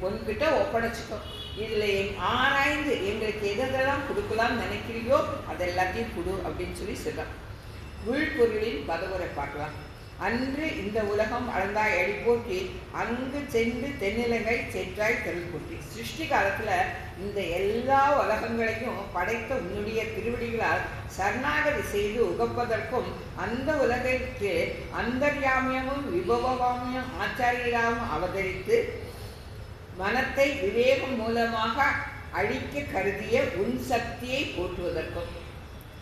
Speaker 1: உன்கிட்ட ஒப்படைச்சிட்டோம். இதில் ஆராய்ந்து எங்களுக்கு எதெல்லாம் கொடுக்கலாம்னு நினைக்கிறியோ அதெல்லாத்தையும் கொடு அப்படின்னு சொல்லி சொல்கிறான். உள்பொருளின் பதவுரை பார்க்கலாம். அன்று இந்த உலகம் அளந்தாய் அடி போற்றி அங்கு சென்று தென்னிலங்கை சென்றாய் தெருள் போற்றி. சிருஷ்டி காலத்தில் இந்த எல்லா உலகங்களையும் படைத்த உன்னுடைய திருவடிகளால் சரணாகதி செய்து உகப்பதற்கும் அந்த உலகிற்கு அந்தர்யாமியமும் விபவவாமியம் ஆச்சாரியராகவும் அவதரித்து மனத்தை விவேகம் மூலமாக அழிக்க கருதிய உன் சக்தியை போற்றுவதற்கும்.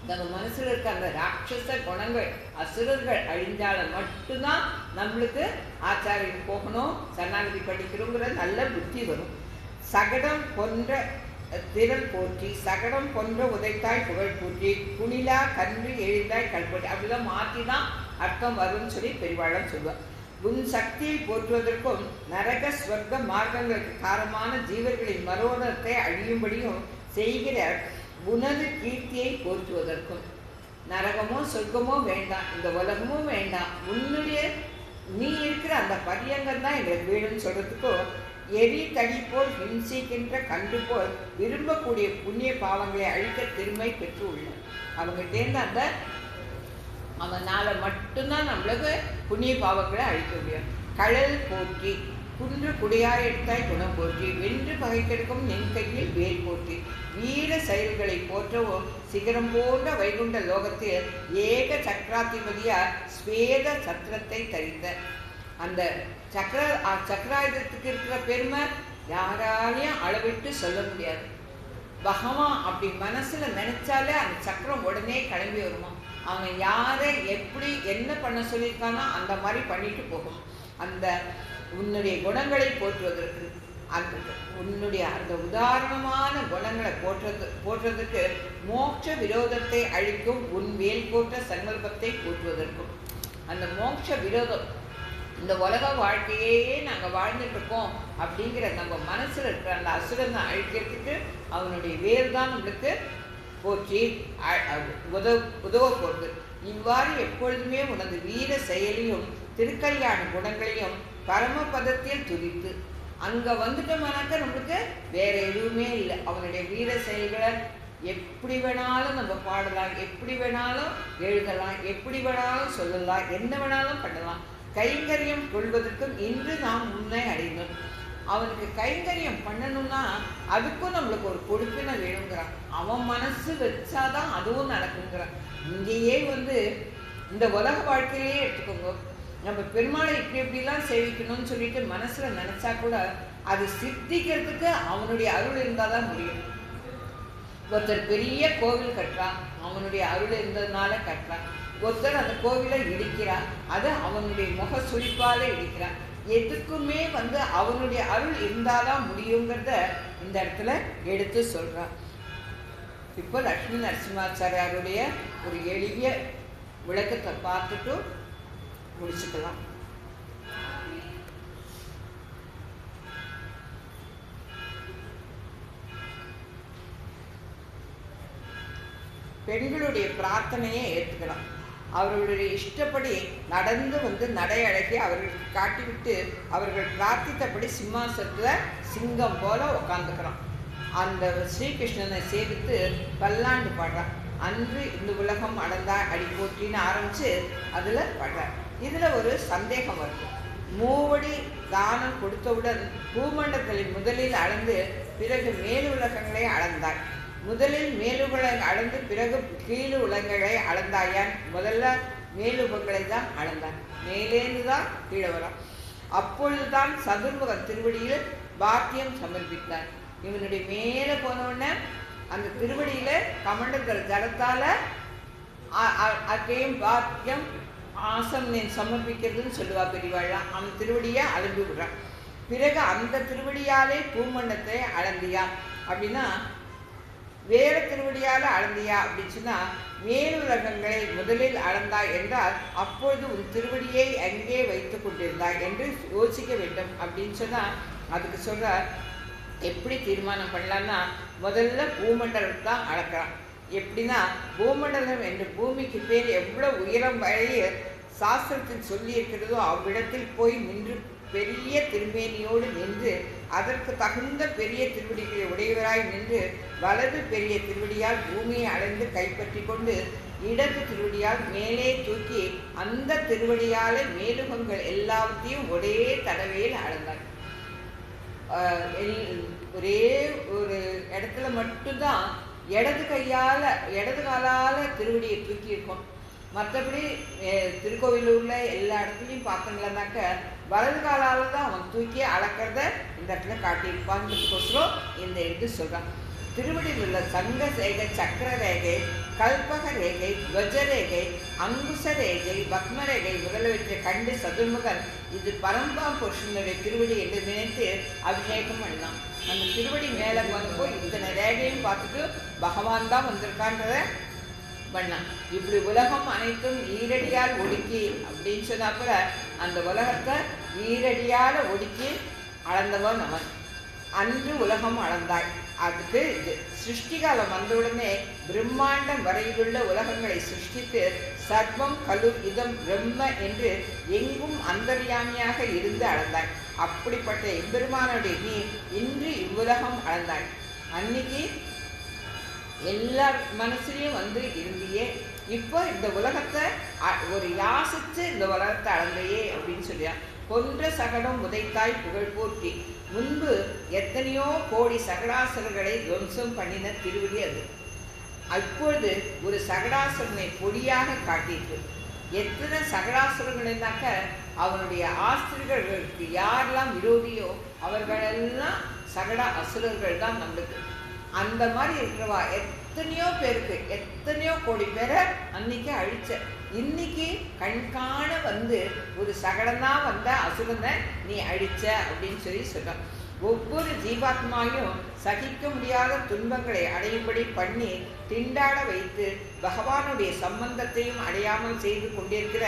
Speaker 1: நம்ம மனசில் இருக்க அந்த ராட்சச குணங்கள் அசுரர்கள் அழிஞ்சாலும் மட்டும்தான் நம்மளுக்கு ஆச்சாரியம் போகணும் சரணாகதி படிக்கிறோங்கிற நல்ல புத்தி வரும். சகடம் கொன்ற திரள் போற்றி சகடம் கொன்ற உதைத்தாய் புகழ் போற்றி குணிலா கன்று எழுந்தாய் கல்போற்றி அப்படிலாம் மாற்றி தான் அர்த்தம் வரும்னு சொல்லி பெரிவாழம் சொல்லுவார். உன் சக்தியை போற்றுவதற்கும் நரக ஸ்வர்க்க மார்க்கங்களுக்கு காரணமான ஜீவர்களின் மரோதத்தை அழியும்படியும் செய்கிற உனது கீர்த்தியை போற்றுவதற்கும். நரகமோ சொர்க்கமோ வேண்டாம், இந்த உலகமும் வேண்டாம், உன்னுடைய நீ இருக்கிற அந்த பரியங்கம் தான் எங்களுக்கு வேணும்னு சொல்றதுக்கும் எரி தடி போல் ஹிம்சிக்கின்ற கன்று போல் விரும்பக்கூடிய புண்ணிய பாவங்களை அழிக்க திறமை பெற்று உள்ளார். அவங்ககிட்டேருந்து அந்த அவனால மட்டும்தான் நம்மளுக்கு புண்ணிய பாவங்களை அழிக்க முடியும். கடல் போற்றி குன்று குடியாய் எடுத்தாய் குணம் போற்றி வென்று பகை கெடுக்கும் நின் கையில் வேல் போற்றி வீர செயல்களை போற்றவும் சிகரம் போன்ற வைகுண்ட லோகத்தில் ஏக சக்கராதிபதியார் ஸ்வேத சத்திரத்தை தரித்த அந்த சக்கராயுதத்துக்கு இருக்கிற பெருமை யாராலையும் அளவிட்டு சொல்ல முடியாது. பகவான் அப்படி மனசுல நினைச்சாலே அந்த சக்கரம் உடனே கிளம்பி வருமா. அவன் யாரை எப்படி என்ன பண்ண சொல்லியிருக்கானோ அந்த மாதிரி பண்ணிட்டு போகும். அந்த உன்னுடைய குணங்களை போற்றுவதற்கு, அந்த உன்னுடைய அந்த உதாரணமான குணங்களை போற்றுறதுக்கு, மோட்ச விரோதத்தை அழிக்கும் உன் வேல் போற்ற சங்கல்பத்தை போற்றுவதற்கும். அந்த மோட்ச விரோதம், இந்த உலக வாழ்க்கையே நாங்கள் வாழ்ந்துட்டு இருக்கோம் அப்படிங்கிற நம்ம மனசில் இருக்கிற அந்த அசுரனை அழிக்கிறதுக்கு அவனுடைய வேர் தான் நம்மளுக்கு போற்றி உதவ போகுது. இவ்வாறு எப்பொழுதுமே உனது வீர செயலையும் திருக்கல்யாண குணங்களையும் பரமபதத்தில் துதித்து அங்கே வந்துட்டோம்னாக்க நம்மளுக்கு வேற எதுவுமே இல்லை. அவனுடைய வீர செயல்களை எப்படி வேணாலும் நம்ம பாடலாம், எப்படி வேணாலும் எழுதலாம், எப்படி வேணாலும் சொல்லலாம், என்ன வேணாலும் பண்ணலாம். கைங்கரியம் கொள்வதற்கும் இன்று நாம் முன்னே அடைந்தோம். அவனுக்கு கைங்கரியம் பண்ணணும்னா அதுக்கும் நம்மளுக்கு ஒரு பொறுப்பினை வேணுங்கிறான். அவன் மனசு வச்சாதான் அதுவும் நடக்குங்கிறான். இங்கேயே இந்த உலக வாழ்க்கையிலேயே எடுத்துக்கோங்க, நம்ம பெருமாளை இப்படி எப்படிலாம் சேவிக்கணும்னு சொல்லிட்டு மனசுல நினைச்சா கூட அது சித்திக்கிறதுக்கு அவனுடைய அருள் இருந்தால் தான் முடியும். ஒருத்தர் பெரிய கோவில் கட்டுறான், அவனுடைய அருள் இருந்ததுனால கட்டுறான். ஒருத்தர் அந்த கோவிலை இடிக்கிறான், அது அவனுடைய முக சுழிப்பால இடிக்கிறான். எதுக்குமே அவனுடைய அருள் இருந்தாதான் முடியுங்கிறத இந்த இடத்துல எடுத்து சொல்றான். இப்போ லட்சுமி நரசிம்மாச்சாரியாருடைய ஒரு எளிய விளக்கத்தை பார்த்துட்டு முடிச்சுக்கலாம். பெண்களுடைய பிரார்த்தனையை ஏற்றுக்கலாம். அவர்களுடைய இஷ்டப்படி நடந்து நடை அழகி அவர்களுக்கு காட்டிவிட்டு அவர்கள் பிரார்த்தித்தபடி சிம்மாசனத்தில் சிங்கம் போல உட்காந்துக்கிறான். அந்த ஸ்ரீகிருஷ்ணனை சேவித்து பல்லாண்டு பாடுறான். அன்று இந்த உலகம் அடந்தா அடி போற்றின்னு ஆரம்பித்து அதில் பாடுறார். இதில் ஒரு சந்தேகம் வருது. மூவடி தானம் கொடுத்தவுடன் பூமண்டலத்தில் முதலில் அளந்து பிறகு மேல் உலகங்களை அளந்தாய். முதலில் மேலுகளை அளந்து பிறகு கீழு உலகங்களை அளந்தாயான். முதல்ல மேலுகங்களை தான் அளந்தான், மேலேந்து தான் கீழே வரான். அப்பொழுதுதான் சதுர்முகன் திருவடியில் பாக்கியம் சமர்ப்பித்தார். இவனுடைய மேலே போனவுடனே அந்த திருவடியில கமண்டல் ஜலத்தால அக்கையும் பாக்கியம் ஆசம் சமர்ப்பிக்கிறதுன்னு சொல்லுவா பெரியவாழாம். அவன் திருவடியை அலம்பி விடுறான். பிறகு அந்த திருவடியாலே பூமண்டத்தை அளந்தியா அப்படின்னா வேற திருவடியால் அளந்தியா அப்படின்னு சொன்னால் மேலுலகங்களை முதலில் அளந்தாய் என்றால் அப்பொழுது உன் திருவடியை அங்கே வைத்து கொண்டிருந்தாய் என்று யோசிக்க வேண்டும் அப்படின்னு சொன்னால் அதுக்கு சொல்ற எப்படி தீர்மானம் பண்ணலான்னா முதல்ல பூமண்டலம் தான் அளக்கிறான். எப்படின்னா பூமண்டலம் என்று பூமிக்கு பேர் எவ்வளோ உயரம் வரைய சாஸ்திரத்தில் சொல்லி இருக்கிறதோ அவ்விடத்தில் போய் நின்று பெரிய திருமேனியோடு நின்று அதற்கு தகுந்த பெரிய திருவடிகளை உடையவராய் நின்று வலது பெரிய திருவடியால் பூமியை அடைந்து கைப்பற்றி கொண்டு இடது திருவடியால் மேலே தூக்கி அந்த திருவடியால் மேலுகங்கள் எல்லாத்தையும் ஒரே தடவையில் அளந்தார். ஒரே ஒரு இடத்துல மட்டும்தான் இடது காலால் திருவடியை தூக்கி இருக்கும். மற்றபடி திருக்கோவிலூரில் எல்லா இடத்துலையும் பார்த்தீங்களானாக்க வலது காலால் தான் அவன் தூக்கி அளக்கிறத இந்த இடத்துல காட்டியிருப்பாங்கிறதுக்கோசரம் இந்த எடுத்து சொல்கிறான். திருவடியில் உள்ள சங்க ரேகை, சக்கர ரேகை, கல்பக ரேகை, துவஜ ரேகை, அங்குச ரேகை, பத்ம ரேகை முதலவற்றை கண்டு சதுர்முகன் இது பரம்பா புருஷனுடைய திருவடி என்று நினைத்து அபிஷேகம் பண்ணான். அந்த திருவடி மேலே வந்தப்போ இத்தனை ரேகையும் பார்த்துட்டு பகவான் தான் வந்திருக்கான்றத பண்ணான். இப்படி உலகம் அனைத்தும் ஈரடியால் ஒடுக்கி அப்படின்னு சொன்னா கூட அந்த உலகத்தை ஈரடியால் ஒடுக்கி அளந்தவன் அவன். அன்று உலகம் அளந்தாய். அதுக்கு இது சிருஷ்டிகாலம் வந்தவுடனே பிரம்மாண்டம் வரையிலுள்ள உலகங்களை சிருஷ்டித்து சர்வம் கலு இதம் பிரம்ம என்று எங்கும் அந்தர்யாமியாக இருந்து அளந்தாய். அப்படிப்பட்ட எம்பெருமானுடைய நீ இன்று இவ்வுலகம் அளந்தாய். அன்னைக்கு எல்லார் மனசுலையும் இருந்தியே. இப்போ இந்த உலகத்தை ஒரு யாசிச்சு இந்த உலகத்தை அளந்தையே அப்படின்னு சொல்லியா. கொன்ற சகடம் உதைத்தாய் புகழ் போற்றி. முன்பு எத்தனையோ கோடி சகடாசுரர்களை துவம்சம் பண்ணின திருவடி அது. அப்பொழுது ஒரு சகடாசுரனை பொடியாக காட்டிட்டு எத்தனை சகடாசுரங்கள்னாக்க அவனுடைய ஆசிரியர்களுக்கு யாரெல்லாம் விரோதியோ அவர்களெல்லாம் சகடா அசுரர்கள் தான் நம்மளுக்கு. அந்த மாதிரி இருக்கிறவா எத்தனையோ பேருக்கு எத்தனையோ கோடி பேரை அன்னைக்கு அழிச்ச. இன்னைக்கு கண்காண வந்து ஒரு சகடனா வந்த அசுரனை நீ அழிச்ச அப்படின்னு சொல்றான். ஒவ்வொரு ஜீவாத்மாவையும் சகிக்க முடியாத துன்பங்களை அடையும்படி பண்ணி திண்டாட வைத்து பகவானுடைய சம்பந்தத்தையும் அடையாமல் செய்து கொண்டிருக்கிற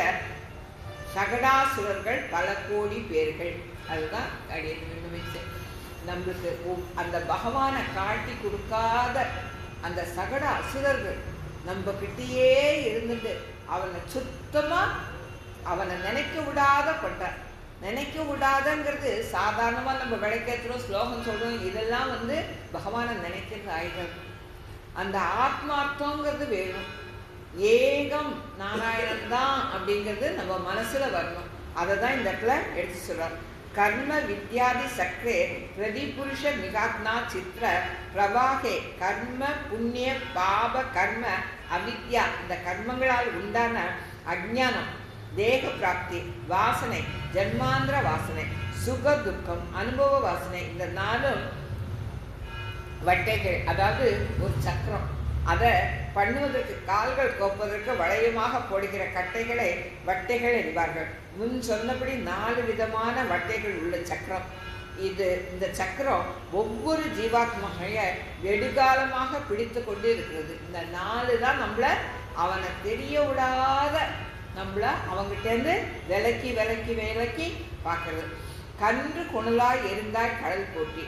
Speaker 1: சகடாசுரர்கள் பல கோடி பேர்கள். அதுதான் நம்மளுக்கு அந்த பகவானை காட்டி கொடுக்காத அந்த சகட அசுரர்கள் நம்ம கிட்டேயே இருந்துட்டு அவனை சுத்தமா அவனை நினைக்க விடாத பண்றார். நினைக்க விடாதங்கிறது சாதாரணமா நம்ம விளக்கேற்றுறோம், ஸ்லோகம் சொல்றோம், இதெல்லாம் வந்து பகவானை நினைக்கிறது ஆயிடுறது. அந்த ஆத்மார்த்தங்கிறது வேணும். ஏகம் நாராயணன் தான் அப்படிங்கிறது நம்ம மனசுல வரணும். அதை தான் இந்த இடத்துல எடுத்து சொல்றார். கர்ம வித்யாதி சக்கரே பிரதிபுருஷ மிகாத்னா சித்திர பிரவாகே கர்ம புண்ணிய பாப கர்ம அவித்யா, இந்த கர்மங்களால் உண்டான அஜ்ஞானம், தேக பிராப்தி, வாசனை, ஜன்மாந்திர வாசனை, சுக துக்கம், அனுபவ வாசனை, இந்த 4 வட்டைகள், அதாவது ஒரு சக்கரம். அதை பண்ணுவதற்கு கால்கள் கோப்பதற்கு வளையமாக போடுகிற கட்டைகளை வட்டைகள் என்பார்கள். முன் சொன்னபடி 4 விதமான வட்டைகள் உள்ள சக்கரம் இது. இந்த சக்கரம் ஒவ்வொரு ஜீவாத்மாவைய வெடுகாலமாக பிடித்து கொண்டு இருக்கிறது. இந்த 4 தான் நம்மளை அவனை தெரிய விடாத நம்மளை அவங்கிட்டேருந்து விலக்கி விலக்கி விலக்கி பார்க்கறது. கன்று குணலாய் எரிந்தாய் கடல் போட்டி,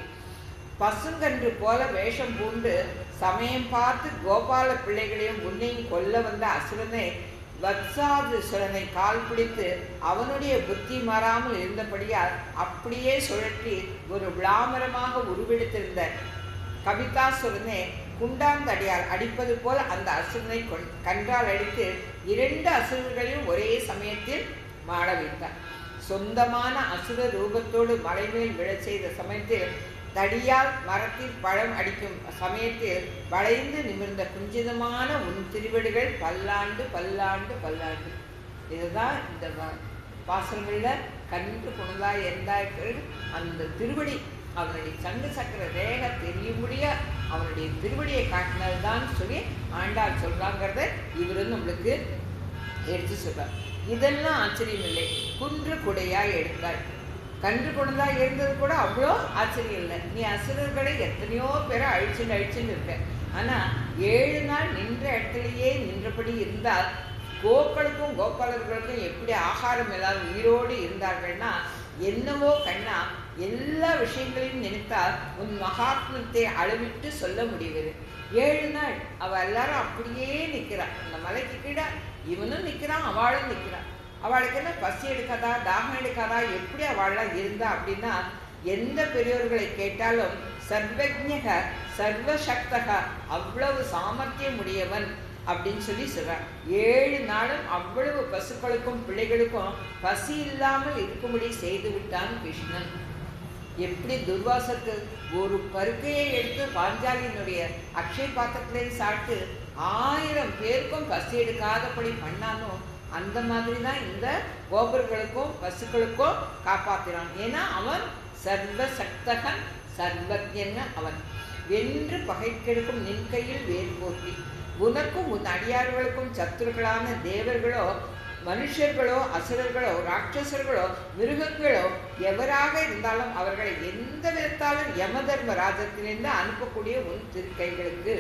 Speaker 1: பசுங்கன்று போல வேஷம் பூண்டு சமயம் பார்த்து கோபால பிள்ளைகளையும் உன்னையும் கொல்ல வந்த அசுரனை வத்சாதுசுரனை கால் பிடித்து அவனுடைய புத்தி மாறாமல் இருந்தபடியால் அப்படியே சுழற்றி ஒரு விளாமரமாக உருவெடுத்திருந்த கவிதாசுரனை குண்டாந்தடியால் அடிப்பது போல் அந்த அசுரனை கன்றால் அடித்து 2 அசுரர்களையும் ஒரே சமயத்தில் மாட வைத்தார். சொந்தமான அசுர ரூபத்தோடு மலைமேல் விழச் செய்த சமயத்தில் தடியால் மரத்தில் பழம் அடிக்கும் சமயத்தில் வளைந்து நிமிர்ந்த குஞ்சிதமான உன் திருவடிகள் பல்லாண்டு பல்லாண்டு பல்லாண்டு. இதுதான் இந்த பாசல்களில் கன்று புனதாய் இருந்தார்கள். அந்த திருவடி அவனுடைய சங்கு சக்கர ரேக தெரியும்படிய அவனுடைய திருவடியை காட்டினதுதான் சொல்லி ஆண்டாள் சொல்றாங்கிறத இவரு நம்மளுக்கு எடுத்து சொல்றார். இதெல்லாம் ஆச்சரியம் இல்லை. குன்று குடையாய் எடுத்தாள். கன்று கொண்டதாக இருந்தது கூட அவ்வளோ ஆச்சரியம் இல்லை. நீ அசுரர்களை எத்தனையோ பேரை அழிச்சுன்னு இருக்க. ஆனால் 7 நாள் நின்ற இடத்துலையே நின்றபடி இருந்தால் கோக்களுக்கும் கோபாலர்களுக்கும் எப்படி ஆகாரம் எல்லாரும் உயிரோடு இருந்தார்கள்னா, என்னவோ கண்ணா எல்லா விஷயங்களையும் நினைத்தால் உன் மகாத்மத்தை அளவிட்டு சொல்ல முடிவது. 7 நாள் அவள் எல்லாரும் அப்படியே நிற்கிறான். அந்த மலைக்கு கீழே இவனும் நிற்கிறான், அவளும் நிற்கிறான். அவளுக்கு என்ன பசி எடுக்காதா, தாகம் எடுக்காதா, எப்படி அவள்லாம் இருந்தா அப்படின்னா, எந்த பெரியோர்களை கேட்டாலும் சர்வஜக சர்வசக்தக, அவ்வளவு சாமர்த்தியம் உடையவன் அப்படின்னு சொல்றார். 7 நாளும் அவ்வளவு பசுக்களுக்கும் பிள்ளைகளுக்கும் பசி இல்லாமல் இருக்கும்படி செய்து விட்டான் கிருஷ்ணன். எப்படி துர்வாசக்கு ஒரு பருக்கையை எடுத்து பாஞ்சாலியினுடைய அக்ஷய பாத்திரத்திலேயே சாப்பிட்டு 1000 பேருக்கும் பசி எடுக்காதபடி பண்ணானோ, அந்த மாதிரி தான் இந்த கோபர்களுக்கும் பசுக்களுக்கும் காப்பாற்றினான். ஏன்னா அவன் சர்வசக்தகன், சர்வஜன். அவன் வென்று பகை கெடுக்கும் நின் கையில் வேல் போற்றி, உனக்கும் உன் அடியார்களுக்கும் சத்துருக்களான தேவர்களோ மனுஷர்களோ அசுரர்களோ ராட்சசர்களோ மிருகங்களோ எவராக இருந்தாலும் அவர்களை எந்த விதத்தாலும் யமதர்மராஜத்திலிருந்து அனுப்பக்கூடிய உன் திருக்கைகளுக்கு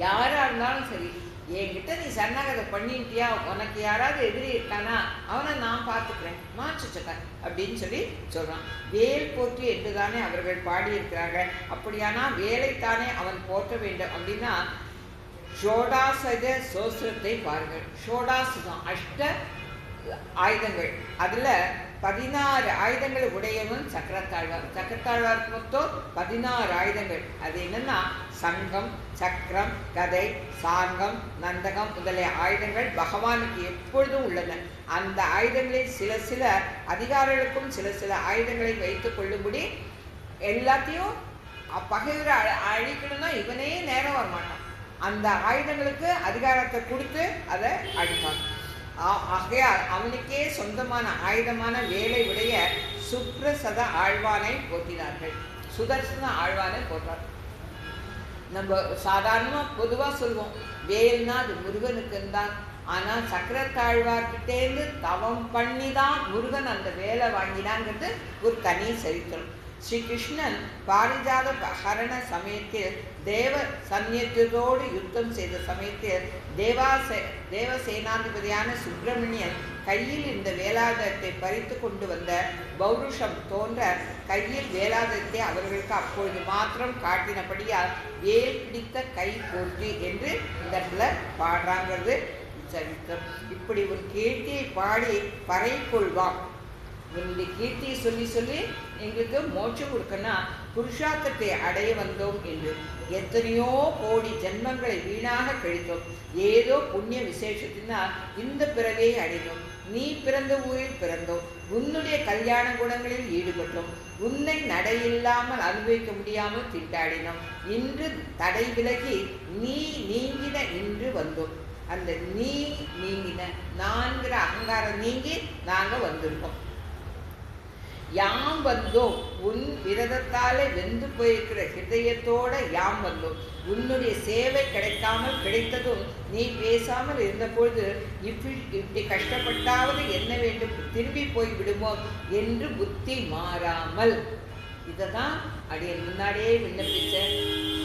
Speaker 1: யாரா இருந்தாலும் சரி, என்கிட்ட நீ சரணாகதை பண்ணிட்டியா, உனக்கு யாராவது எதிரி இருக்கானா அவனை நான் பார்த்துக்கிறேன் மாச்சுச்சக்க அப்படின்னு சொல்றான். வேல் போற்றி என்றுதானே அவர்கள் பாடியிருக்கிறார்கள். அப்படியானா வேலைத்தானே அவன் போற்ற வேண்டும். அப்படின்னா ஷோடாசத சோஸ்திரத்தை பாருங்கள். ஷோடாசுதான் 8 ஆயுதங்கள். அதுல 16 ஆயுதங்கள் உடையவன் சக்கரத்தாழ்வார். சக்கரத்தாழ்வாருக்கு மொத்தம் 16 ஆயுதங்கள். அது என்னன்னா சங்கம், சக்கரம், கதை, சார்கம், நந்தகம் முதலிய ஆயுதங்கள் பகவானுக்கு எப்பொழுதும் உள்ளன. அந்த ஆயுதங்களில் சில அதிகாரிகளுக்கும் சில ஆயுதங்களை வைத்துக் கொள்ளும்படி எல்லாத்தையும் பகைவரை அழிக்கணும்னா இவனே நேரம் வரமாட்டான். அந்த ஆயுதங்களுக்கு அதிகாரத்தை கொடுத்து அதை அழிப்பான். ஆகையால் அவனுக்கே சொந்தமான ஆயுதமான வேலை உடைய சுப்ரசத ஆழ்வானை போற்றினார்கள். சுதர்சன ஆழ்வானை போற்றார். நம்ம சாதாரணமாக பொதுவாக சொல்லுவோம் வேல்னா அது முருகனுக்குன்னு தான். ஆனால் சக்கரத்தாழ்வார்கிட்டேருந்து தவம் பண்ணி தான் முருகன் அந்த வேலை வாங்கினாங்கிறது ஒரு தனி சரித்திரம். ஸ்ரீ கிருஷ்ணன் பாரிஜாத ஹரண சமயத்தில் தேவ சந்நியத்தோடு யுத்தம் செய்த சமயத்தில் தேவசேனாதிபதியான சுப்பிரமணியன் கையில் இந்த வேலாயுதத்தை பறித்து கொண்டு வந்த பௌருஷம் தோன்ற கையில் வேலாயுதத்தை அவர்களுக்கு அப்பொழுது மாத்திரம் காட்டினபடியால் வேல் பிடித்த கை போற்றி என்று இந்த இடத்துல பாடுறாங்கிறது சரித்திரம். இப்படி ஒரு கீர்த்தியை பாடி பறை கொள்வான். உன்னுடைய கீர்த்தியை சொல்லி சொல்லி எங்களுக்கு மோட்சம் கொடுக்கணும்னா புருஷார்த்தத்தை அடைய வந்தோம் என்று எத்தனையோ கோடி ஜென்மங்களை வீணாக கழித்தோம். ஏதோ புண்ணிய விசேஷத்தினால் இந்த பிறவியை அடைந்தோம். நீ பிறந்த ஊரில் பிறந்தோம். உன்னுடைய கல்யாண குணங்களில் ஈடுபட்டோம். உன்னை நடையில்லாமல் அனுபவிக்க முடியாமல் திண்டாடினோம். இன்று தடை விலகி நீ நீங்கின இன்று வந்தோம். அந்த நீ நீங்கின நான்கிற அகங்காரம் நீங்கி நாங்கள் வந்திருக்கோம். யாம் வந்தோம் உன் விரதத்தாலே வெந்து போயிருக்கிற ஹிருதயத்தோட யாம் வந்தோம். உன்னுடைய சேவை கிடைக்காமல் கிடைத்ததும் நீ பேசாமல் இருந்தபொழுது இப்படி கஷ்டப்பட்டாவது என்ன வேண்டும் திரும்பி போய் விடுமோ என்று புத்தி மாறாமல் இதை தான் அடைய முன்னாடியே விண்ணப்பிச்சேன்.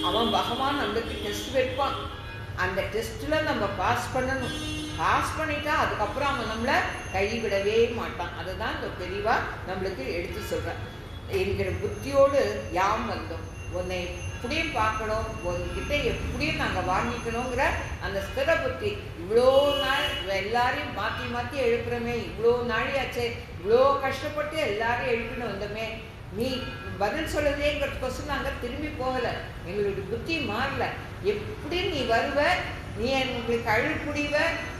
Speaker 1: அவன் பகவான் நம்மளுக்கு டெஸ்ட் வைப்பான். அந்த டெஸ்ட்டில் நம்ம பாஸ் பண்ணணும். பாஸ் பண்ணிட்டா அதுக்கப்புறம் அவன் நம்மளை கைவிடவே மாட்டான். அதுதான் இந்த பெரியவா நம்மளுக்கு எடுத்து சொல்கிறான். என்கிற புத்தியோடு யாம் வந்தோம். உன்னை எப்படியும் பார்க்கணும், உன்கிட்ட எப்படியும் நாங்கள் வாங்கிக்கணுங்கிற அந்த ஸ்திர புத்தி. இவ்வளோ நாள் எல்லாரையும் மாற்றி மாற்றி எழுப்புறோமே, இவ்வளோ நாளையாச்சே, இவ்வளோ கஷ்டப்பட்டு எல்லாரையும் எழுப்பின்னு வந்தோமே, நீ பதில் சொல்லதேங்கிறதுக்கோசம் நாங்கள் திரும்பி போகலை. எங்களுடைய புத்தி மாறல. எப்படி நீ வருவ, நீ எங்களுக்கு அழுப்புடிவ,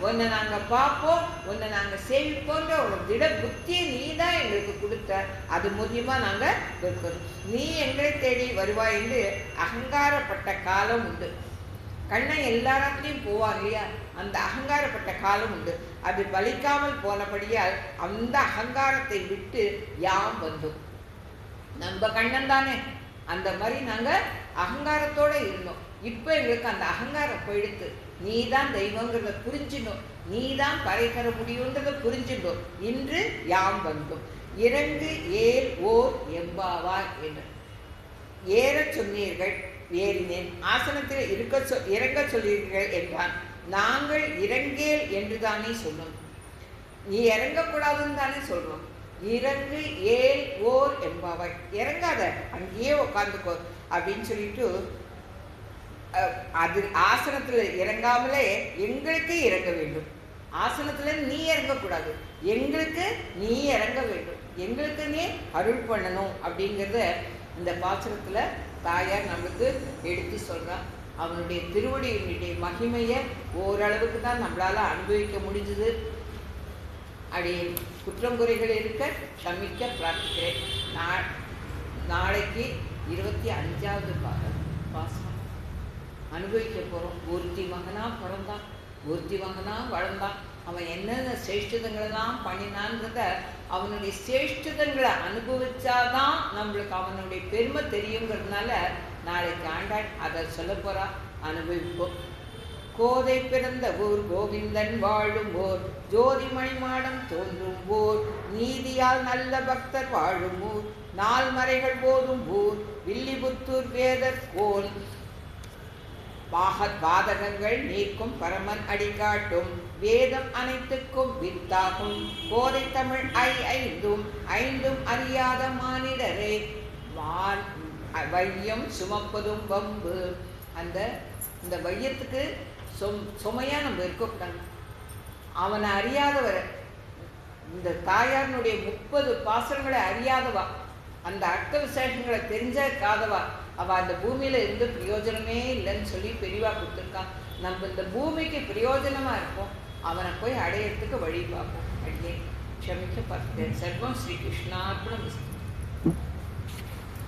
Speaker 1: உன்னை நாங்கள் பார்ப்போம், உன்னை நாங்கள் சேவிப்போன்ற ஒரு திட புத்தியை நீ தான் எங்களுக்கு கொடுத்த. அது மூலியமாக நாங்கள் இருக்கிறோம். நீ எங்களை தேடி வருவாய் என்று அகங்காரப்பட்ட காலம் உண்டு. கண்ணை எல்லாராத்திலையும் போவாங்க இல்லையா, அந்த அகங்காரப்பட்ட காலம் உண்டு. அது பலிக்காமல் போனபடியால் அந்த அகங்காரத்தை விட்டு யாம் வந்தோம். நம்ம கண்ணன் தானே, அந்த மாதிரி நாங்கள் அகங்காரத்தோடு இருந்தோம். இப்போ எங்களுக்கு அந்த அகங்காரம் போயிடுத்து. நீ தான் தெய்வங்கிறத புரிஞ்சிடும், நீ தான் பறை தர முடியுன்றதை புரிஞ்சிடும். இன்று யாம் வந்தோம். இறங்கு ஏல் ஓர் எம்பாவாய் என்று ஏற சொன்னீர்கள், ஏறினேன். ஆசனத்தில் இறங்க சொல்லீர்கள் என்றான். நாங்கள் இறங்கேல் என்று தானே சொன்னோம். நீ இறங்கக்கூடாதுன்னு தானே சொல்கிறோம். இறங்கு ஏல் ஓர் எம்பாவாய், இறங்காத அங்கேயே உட்காந்துக்கோ அப்படின்னு சொல்லிட்டு அது ஆசனத்தில் இறங்காமலே எங்களுக்கு இறங்க வேண்டும். ஆசனத்தில் நீ இறங்கக்கூடாது, எங்களுக்கு நீ இறங்க வேண்டும், எங்களுக்கு நீ அருள் பண்ணணும் அப்படிங்கிறத இந்த பாசுரத்தில் தாயார் நம்மளுக்கு எடுத்து சொல்கிறான். அவனுடைய திருவடியினுடைய மகிமையை ஓரளவுக்கு தான் நம்மளால் அனுபவிக்க முடிஞ்சது. அப்படி குற்றம் குறைகள் இருக்க சமிக்க பிரார்த்திக்கிறேன். நாளைக்கு 25வது பாசம் அனுபவிக்க போகிறோம். ஒருத்தி மகனாக பிறந்தான், ஒருத்தி மகனாக வளர்ந்தான். அவன் என்னென்ன சேஷ்டதங்களெல்லாம் பண்ணினான்றத அவனுடைய சேஷ்டதங்களை அனுபவிச்சாதான் நம்மளுக்கு அவனுடைய பெருமை தெரியுங்கிறதுனால நாளைக்கு ஆண்டாள் அதை சொல்ல போகிறா. அனுபவிப்போம். கோதை பிறந்த ஊர், கோவிந்தன் வாழும் ஊர், ஜோதிமணி மாடம் தோன்றும் ஊர், நீதியால் நல்ல பக்தர் வாழும் ஊர், நால்மறைகள் போதும் ஊர், வில்லிபுத்தூர் வேதர் கோல், பாதகங்கள் நீக்கும் பரமன் அடிகாட்டும், வேதம் அனைத்துக்கும் வித்தாகும், கோதை தமிழ் ஐந்தும் ஐந்தும் அறியாத மானிடரே, வையம் சுமப்பதும் வம்பு. இந்த வையத்துக்கு சுமையாக நம்ம இருக்கக்கூடாது. அவனை அறியாதவரை, இந்த தாயாரனுடைய 30 பாசனங்களை அறியாதவா, அந்த அர்த்த விசேஷங்களை தெரிஞ்சாதவா, அவள் அந்த பூமியில் இருந்து பிரயோஜனமே இல்லைன்னு சொல்லி பெரியவா கொடுத்துருக்கான். நம்ம இந்த பூமிக்கு பிரயோஜனமாக இருப்போம், அவனை போய் அடையிறதுக்கு வழி பார்ப்போம். அடியே க்ஷமிக்க பார்த்தேன். சர்வம் ஸ்ரீ கிருஷ்ணார்ப்பணம்.